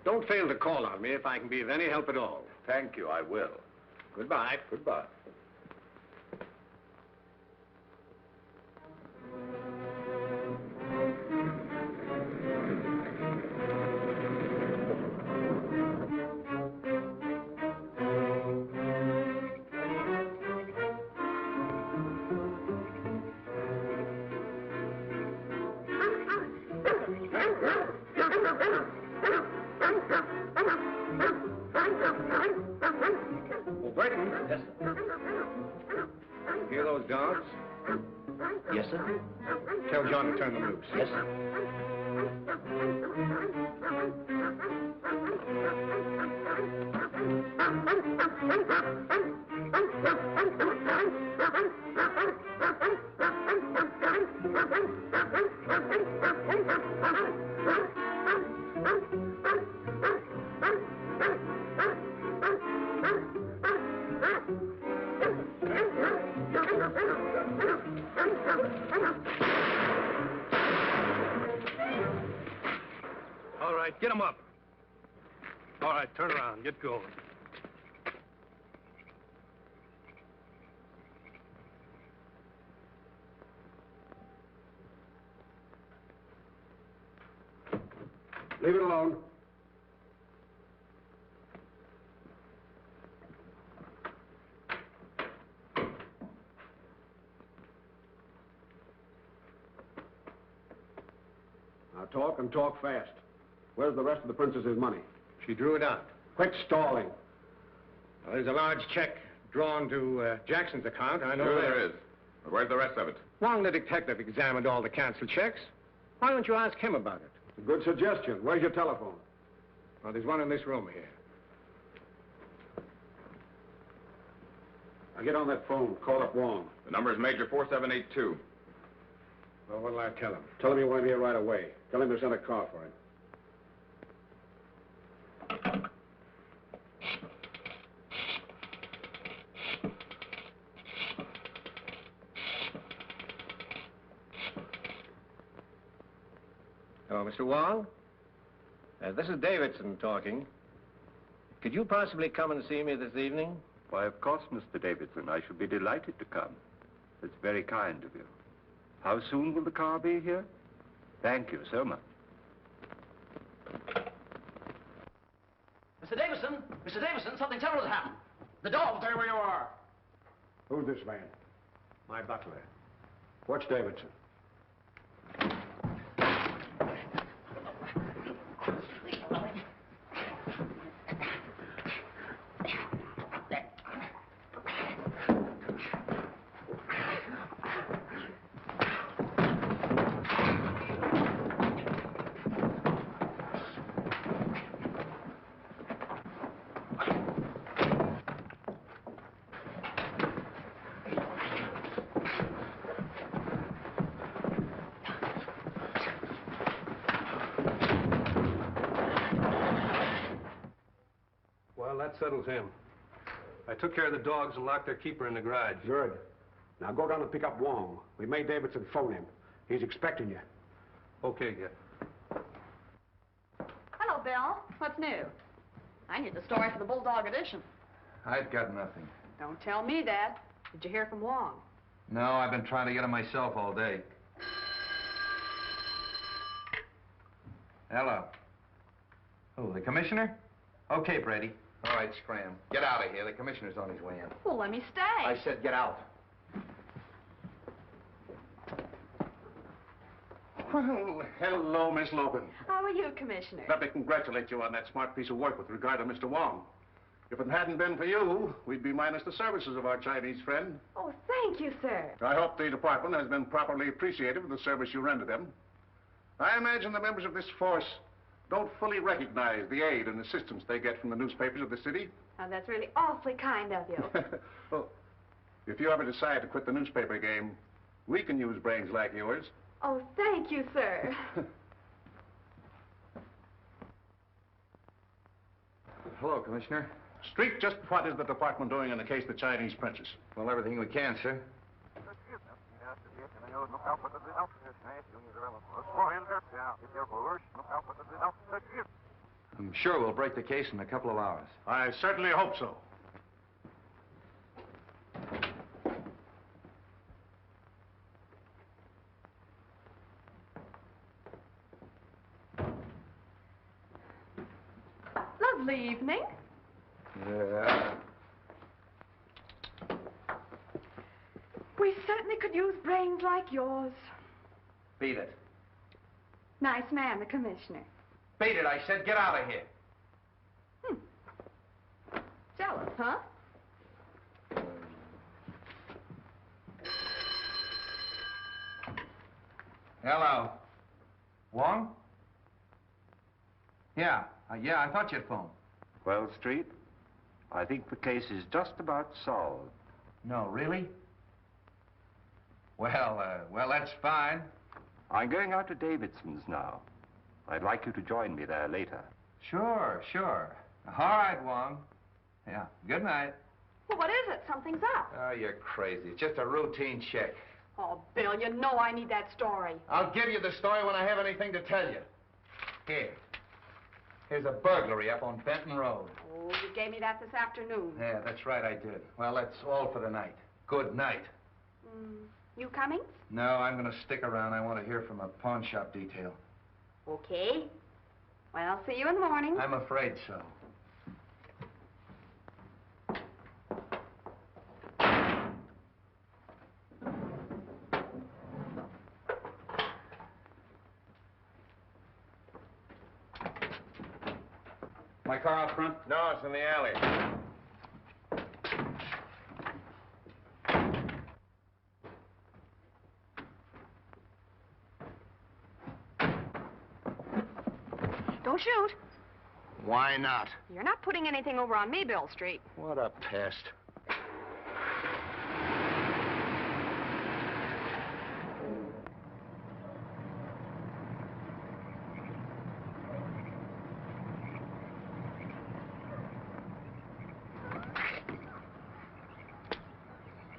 Speaker 10: Don't fail to call on me if I can be of any help at all.
Speaker 3: Thank you, I will.
Speaker 10: Goodbye.
Speaker 3: Goodbye.
Speaker 10: Oh, Burton. Yes, sir. Hear those dogs?
Speaker 11: Yes, sir.
Speaker 10: Tell John to turn them loose.
Speaker 11: Yes, sir.
Speaker 10: All right, get them up. All right, turn around. Get going.
Speaker 7: Leave it alone. Now talk and talk fast. Where's the rest of the princess's money?
Speaker 10: She drew it out.
Speaker 7: Quit stalling.
Speaker 10: Well, there's a large check drawn to Jackson's account. I know
Speaker 8: Sure
Speaker 10: that.
Speaker 8: there is. But where's the rest of it?
Speaker 10: Wong, the detective, examined all the canceled checks. Why don't you ask him about it?
Speaker 7: It's a good suggestion. Where's your telephone?
Speaker 10: Well, there's one in this room here.
Speaker 7: Now get on that phone. Call up Wong.
Speaker 8: The number is Major 4782.
Speaker 10: Well, what'll I tell him?
Speaker 7: Tell him you want here right away. Tell him to send a car for him.
Speaker 10: Oh, Mr. Wong? This is Davidson talking. Could you possibly come and see me this evening?
Speaker 3: Why, of course, Mr. Davidson. I should be delighted to come. It's very kind of you. How soon will the car be here? Thank you so much.
Speaker 11: Mr. Davison, something terrible has happened. The dog, there where you are.
Speaker 7: Who's this man?
Speaker 10: My butler.
Speaker 7: What's Davidson?
Speaker 12: That settles him. I took care of the dogs and locked their keeper in the garage.
Speaker 7: Good. Now go down and pick up Wong. We made Davidson phone him. He's expecting you.
Speaker 12: Okay, yeah.
Speaker 1: Hello, Bill. What's new? I need the story for the Bulldog edition.
Speaker 5: I've got nothing.
Speaker 6: Don't tell me that. Did you hear from Wong?
Speaker 5: No, I've been trying to get him myself all day. Hello. Who, the commissioner? Okay, Brady. All right, scram. Get out of here. The commissioner's on his way in.
Speaker 1: Well, let me stay.
Speaker 5: I said get out.
Speaker 13: Well, hello, Miss Logan.
Speaker 6: How are you, Commissioner?
Speaker 13: Let me congratulate you on that smart piece of work with regard to Mr. Wong. If it hadn't been for you, we'd be minus the services of our Chinese friend.
Speaker 6: Oh, thank you, sir.
Speaker 13: I hope the department has been properly appreciative of the service you render them. I imagine the members of this force don't fully recognize the aid and assistance they get from the newspapers of the city.
Speaker 6: Oh, that's really awfully kind of you.
Speaker 13: Well, if you ever decide to quit the newspaper game, we can use brains like yours.
Speaker 6: Oh, thank you, sir.
Speaker 5: Hello, Commissioner.
Speaker 13: Street, just what is the department doing in the case of the Chinese princess?
Speaker 5: Well, everything we can, sir. I'm sure we'll break the case in a couple of hours.
Speaker 13: I certainly hope so.
Speaker 1: Lovely evening.
Speaker 5: Yeah.
Speaker 1: We certainly could use brains like yours.
Speaker 5: Beat it.
Speaker 1: Nice man, the commissioner.
Speaker 5: Beat it, I said. Get out of here.
Speaker 1: Jealous, huh?
Speaker 5: Hello. Wong? Yeah, I thought you'd phone.
Speaker 3: Well, Street, I think the case is just about solved.
Speaker 5: No, really? Well, that's fine.
Speaker 3: I'm going out to Davidson's now. I'd like you to join me there later.
Speaker 5: Sure. All right, Wong. Yeah, good night.
Speaker 6: Well, what is it? Something's up.
Speaker 5: Oh, you're crazy. It's just a routine check.
Speaker 6: Oh, Bill, you know I need that story.
Speaker 5: I'll give you the story when I have anything to tell you. Here's a burglary up on Benton Road.
Speaker 6: Oh, you gave me that this afternoon.
Speaker 5: Yeah, that's right, I did. Well, that's all for the night. Good night.
Speaker 6: You coming?
Speaker 5: No, I'm going to stick around. I want to hear from a pawn shop detail.
Speaker 6: Okay. Well, I'll see you in the morning.
Speaker 5: I'm afraid so.
Speaker 13: My car out front?
Speaker 5: No, it's in the alley.
Speaker 6: Don't shoot.
Speaker 5: Why not?
Speaker 6: You're not putting anything over on me, Bill Street.
Speaker 5: What a pest.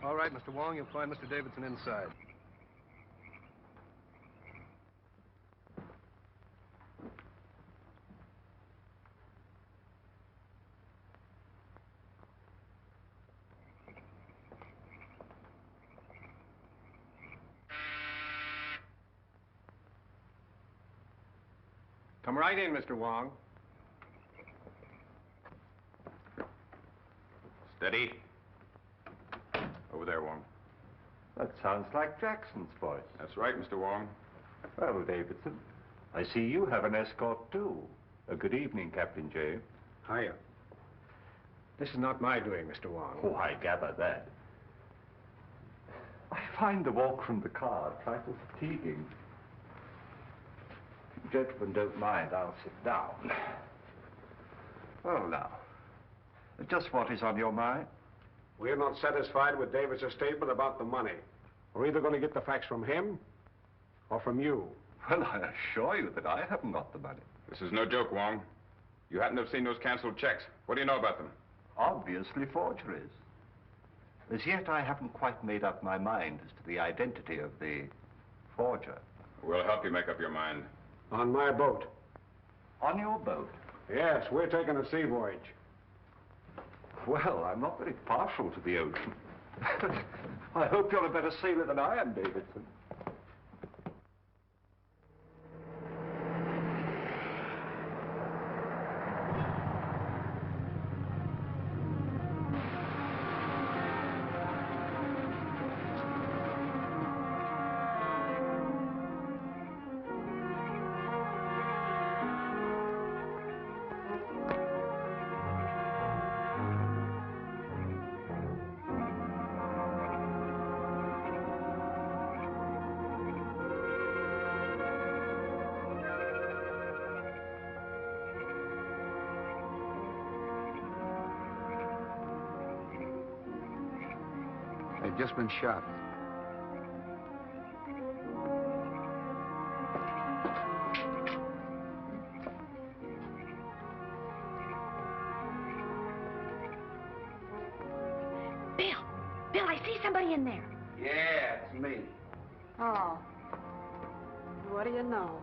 Speaker 12: All right, Mr. Wong, you'll find Mr. Davidson inside.
Speaker 7: Come right in, Mr. Wong.
Speaker 8: Steady. Over there, Wong.
Speaker 3: That sounds like Jackson's voice.
Speaker 8: That's right, Mr. Wong.
Speaker 3: Well, Davidson, I see you have an escort, too. Good evening, Captain James.
Speaker 7: Hiya. This is not my doing, Mr. Wong.
Speaker 3: Oh, I gather that. I find the walk from the car a trifle fatiguing. If you gentlemen don't mind, I'll sit down. Well, now, just what is on your mind?
Speaker 7: We're not satisfied with David's statement about the money. We're either going to get the facts from him or from you.
Speaker 3: Well, I assure you that I haven't got the money.
Speaker 8: This is no joke, Wong. You happen to have seen those canceled checks. What do you know about them?
Speaker 3: obviously forgeries. As yet, I haven't quite made up my mind as to the identity of the forger.
Speaker 8: We'll help you make up your mind.
Speaker 7: On my boat.
Speaker 3: On your boat?
Speaker 7: Yes, we're taking a sea voyage.
Speaker 3: Well, I'm not very partial to the ocean. I hope you're a better sailor than I am, Davidson.
Speaker 2: They've just been shot.
Speaker 6: Bill, I see somebody in there.
Speaker 2: Yeah, it's me.
Speaker 6: Oh. What do you know?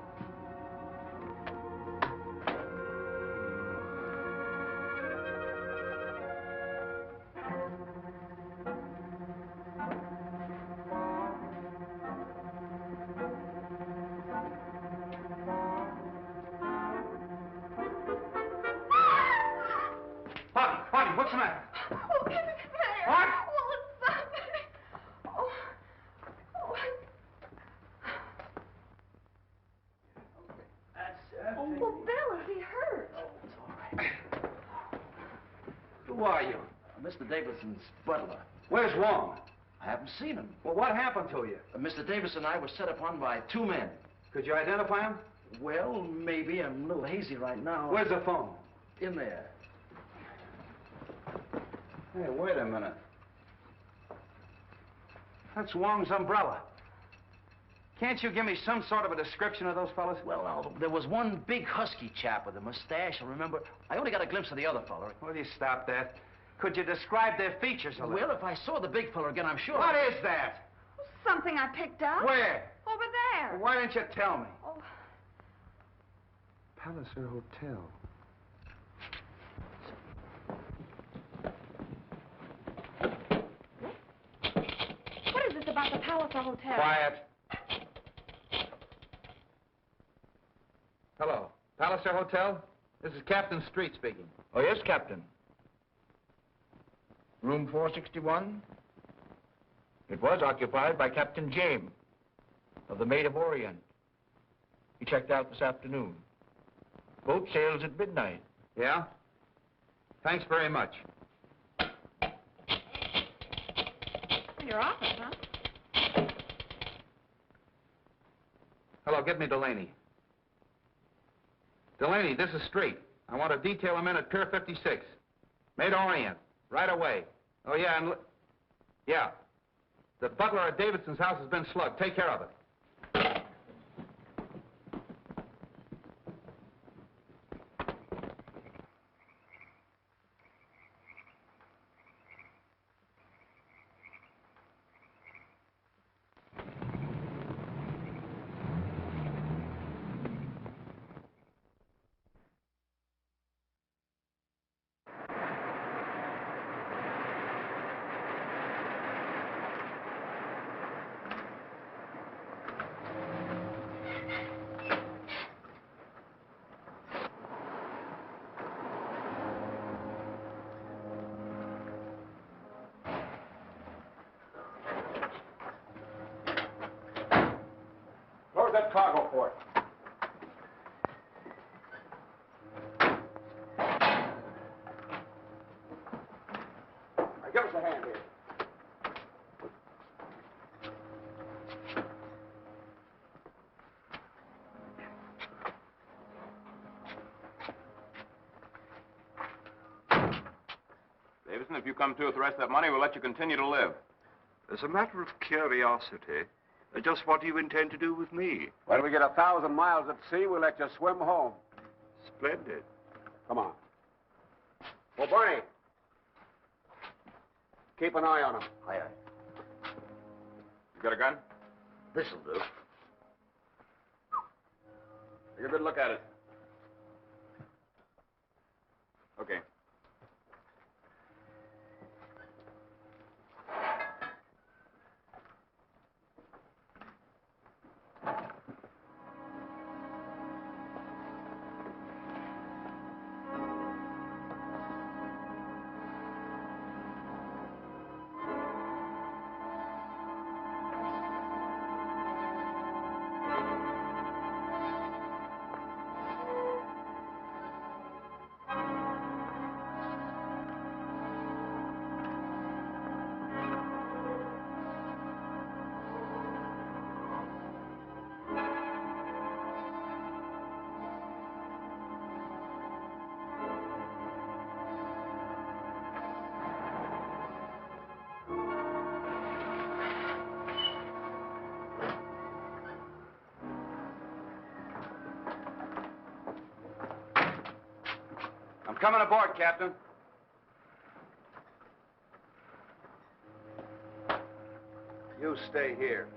Speaker 2: Bonnie, what's the matter?
Speaker 1: Oh, it's there.
Speaker 2: What?
Speaker 1: Well, it's something. Oh. Oh, well, Bill, is he hurt?
Speaker 2: Who are you?
Speaker 11: Mr. Davidson's butler.
Speaker 2: Where's Wong?
Speaker 11: I haven't seen him.
Speaker 2: Well, what happened to you?
Speaker 11: Mr. Davidson and I were set upon by two men.
Speaker 2: Could you identify him?
Speaker 11: Well, maybe. I'm a little hazy right now.
Speaker 2: Where's the phone?
Speaker 11: In there.
Speaker 2: Hey, wait a minute. That's Wong's umbrella. Can't you give me some sort of a description of those fellas?
Speaker 11: Well, now, there was one big husky chap with a mustache, I remember. I only got a glimpse of the other fella.
Speaker 2: Will you stop that? Could you describe their features a little?
Speaker 11: Well, if I saw the big fella again, I'm sure.
Speaker 2: What is that?
Speaker 1: Something I picked up.
Speaker 2: Where?
Speaker 1: Over there.
Speaker 2: Well, why didn't you tell me?
Speaker 1: Oh.
Speaker 2: Palliser Hotel.
Speaker 6: What is this about the Palliser Hotel?
Speaker 5: Quiet. Hello. Palliser Hotel? This is Captain Street speaking. Oh, yes, Captain. Room 461? It was occupied by Captain James of the Maid of Orient. He checked out this afternoon. Boat sails at midnight.
Speaker 2: Yeah? Thanks very much.
Speaker 1: Your office, huh?
Speaker 2: Hello, get me Delaney. Delaney, this is Street. I want to detail him in at Pier 56. Maid Orient. Right away. Oh, yeah, and... Yeah. The butler at Davidson's house has been slugged. Take care of it. Close that cargo port. Now, give us a hand here.
Speaker 8: Davidson, if you come to with the rest of that money, we'll let you continue to live.
Speaker 3: As a matter of curiosity, just what do you intend to do with me?
Speaker 7: When we get 1,000 miles at sea, we'll let you swim home.
Speaker 3: Splendid.
Speaker 7: Come on. Oh, Barney, Keep an eye on him.
Speaker 9: Aye, aye.
Speaker 8: You got a gun?
Speaker 9: This'll do.
Speaker 8: Take a good look at it. Okay. I'm coming aboard, Captain.
Speaker 3: You stay here.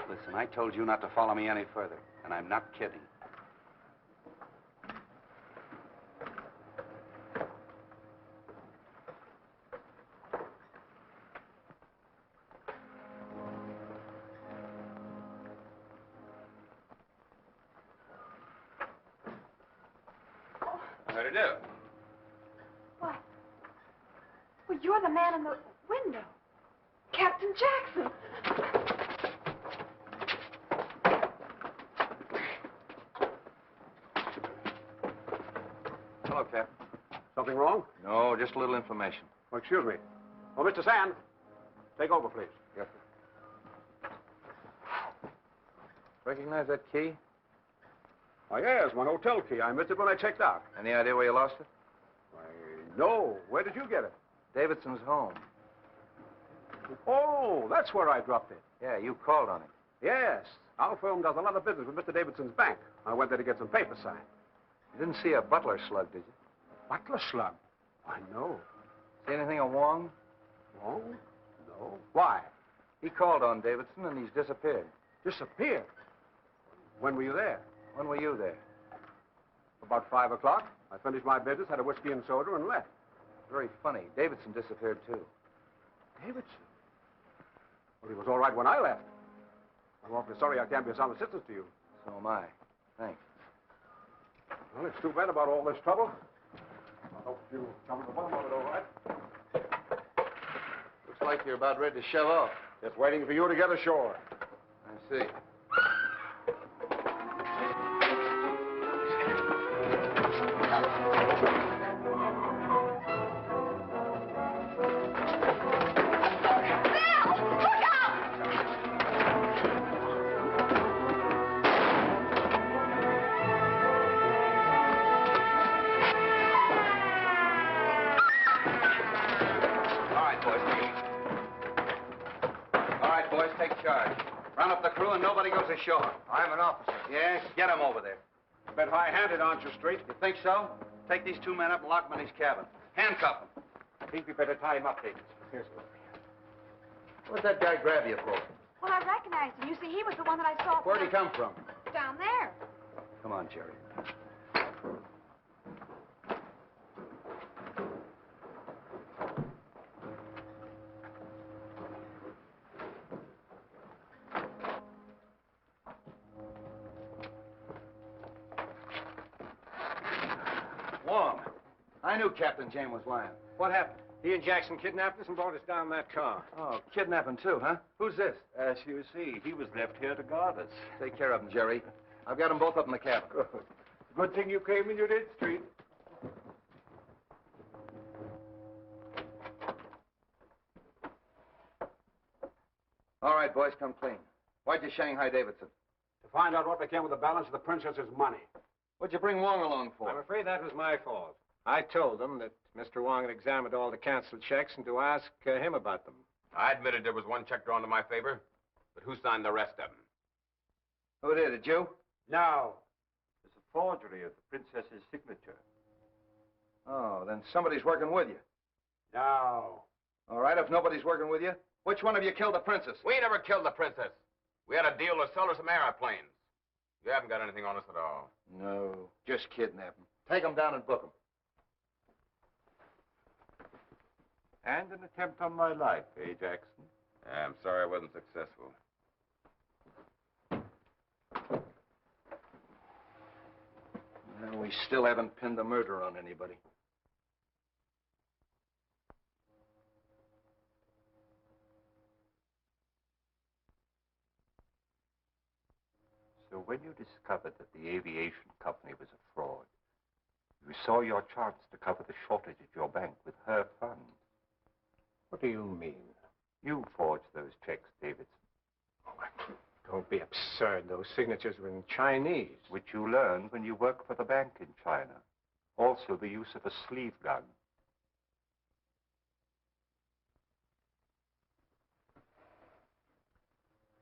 Speaker 5: Listen, I told you not to follow me any further, and I'm not kidding.
Speaker 8: How'd it do?
Speaker 1: What? Well, you're the man in the window. Captain Jackson.
Speaker 2: Hello, Cap.
Speaker 7: Something wrong?
Speaker 2: No, just a little information.
Speaker 7: Oh, excuse me. Oh, Mr. Sand, take over, please.
Speaker 2: Yes, sir. Recognize that key?
Speaker 7: Oh, yes, my hotel key. I missed it when I checked out.
Speaker 2: Any idea where you lost it?
Speaker 7: Why, no. Where did you get it?
Speaker 2: Davidson's home.
Speaker 7: Oh, that's where I dropped it.
Speaker 2: Yeah, you called on him.
Speaker 7: Yes. Our firm does a lot of business with Mr. Davidson's bank. I went there to get some papers signed.
Speaker 2: You didn't see a butler slug, did you?
Speaker 7: Butler slug? I know.
Speaker 2: See anything of Wong?
Speaker 7: Wong? No. Why?
Speaker 2: He called on Davidson, and he's disappeared.
Speaker 7: Disappeared? When were you there?
Speaker 2: When were you there?
Speaker 7: About 5 o'clock. I finished my business, had a whiskey and soda, and left.
Speaker 2: Very funny. Davidson disappeared, too.
Speaker 7: Davidson? Well, he was all right when I left. I'm awfully sorry I can't be of some assistance to you.
Speaker 2: So am I. Thanks.
Speaker 7: Well, it's too bad about all this trouble. I hope you come to the bottom of it all right.
Speaker 2: Looks like you're about ready to shove off.
Speaker 7: Just waiting for you to get ashore.
Speaker 2: I see.
Speaker 5: Ashore.
Speaker 2: I'm an officer.
Speaker 5: Yes, get him over there.
Speaker 7: A bit high-handed, aren't you, Street?
Speaker 5: You think so? Take these two men up and lock them in his cabin. Handcuff them.
Speaker 7: I think we better tie him up, Davis. Here's one.
Speaker 2: What'd that guy grab you for?
Speaker 6: Well, I recognized him. You see, he was the one that I saw.
Speaker 5: Where'd he come from?
Speaker 6: Down there.
Speaker 5: Come on, Jerry. Wong, I knew Captain James was lying. What happened?
Speaker 10: He and Jackson kidnapped us and brought us down that car.
Speaker 5: Oh, kidnapping too, huh? Who's this?
Speaker 3: As you see, he was left here to guard us.
Speaker 5: Take care of them, Jerry. I've got them both up in the cabin.
Speaker 7: Good. Good thing you came when you did, Street.
Speaker 5: All right, boys, come clean. Why'd you Shanghai Davidson?
Speaker 7: To find out what became of the balance of the princess's money.
Speaker 5: What'd you bring Wong along for?
Speaker 10: I'm afraid that was my fault. I told them that Mr. Wong had examined all the canceled checks and to ask him about them.
Speaker 8: I admitted there was one check drawn to my favor, but who signed the rest of them?
Speaker 5: Who did it, you?
Speaker 3: No. It's a forgery of the princess's signature.
Speaker 5: Oh, then somebody's working with you.
Speaker 3: No.
Speaker 5: All right, if nobody's working with you, which one of you killed the princess?
Speaker 8: We never killed the princess. We had a deal to sell her some airplanes. You haven't got anything on us at all.
Speaker 5: No, just kidnap them. Take them down and book them.
Speaker 3: And an attempt on my life, eh, Jackson?
Speaker 8: I'm sorry I wasn't successful.
Speaker 5: Well, we still haven't pinned the murder on anybody.
Speaker 3: So when you discovered that the aviation company was a fraud, you saw your chance to cover the shortage at your bank with her funds.
Speaker 10: What do you mean?
Speaker 3: You forged those checks, Davidson.
Speaker 10: Don't be absurd. Those signatures were in Chinese.
Speaker 3: Which you learned when you worked for the bank in China. Also the use of a sleeve gun.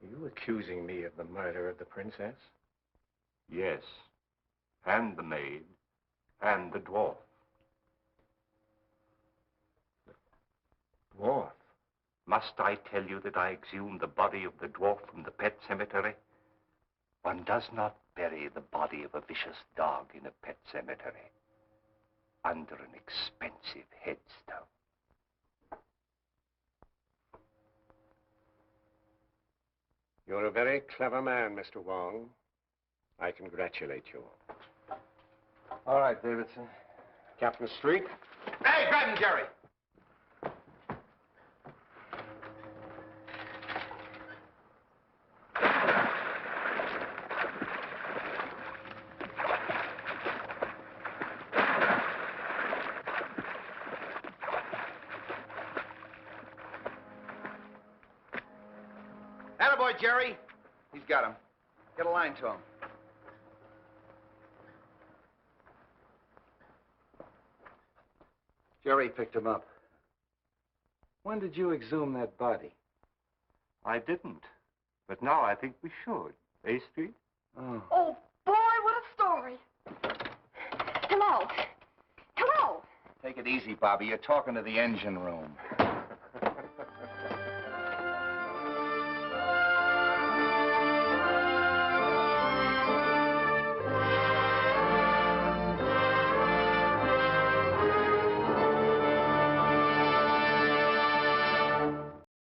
Speaker 10: Are you accusing me of the murder of the princess?
Speaker 3: Yes. And the maid. And the dwarf.
Speaker 10: The dwarf?
Speaker 3: Must I tell you that I exhumed the body of the dwarf from the pet cemetery? One does not bury the body of a vicious dog in a pet cemetery under an expensive headstone.
Speaker 10: You're a very clever man, Mr. Wong. I congratulate you.
Speaker 5: All right, Davidson.
Speaker 10: Captain Street?
Speaker 5: Hey, grab him, Jerry! Attaboy, Jerry. He's got him. Get a line to him. Jerry picked him up. When did you exhume that body?
Speaker 3: I didn't. But now I think we should. Eh, Street?
Speaker 5: Oh.
Speaker 1: Oh, boy, what a story. Hello. Hello.
Speaker 5: Take it easy, Bobby. You're talking to the engine room.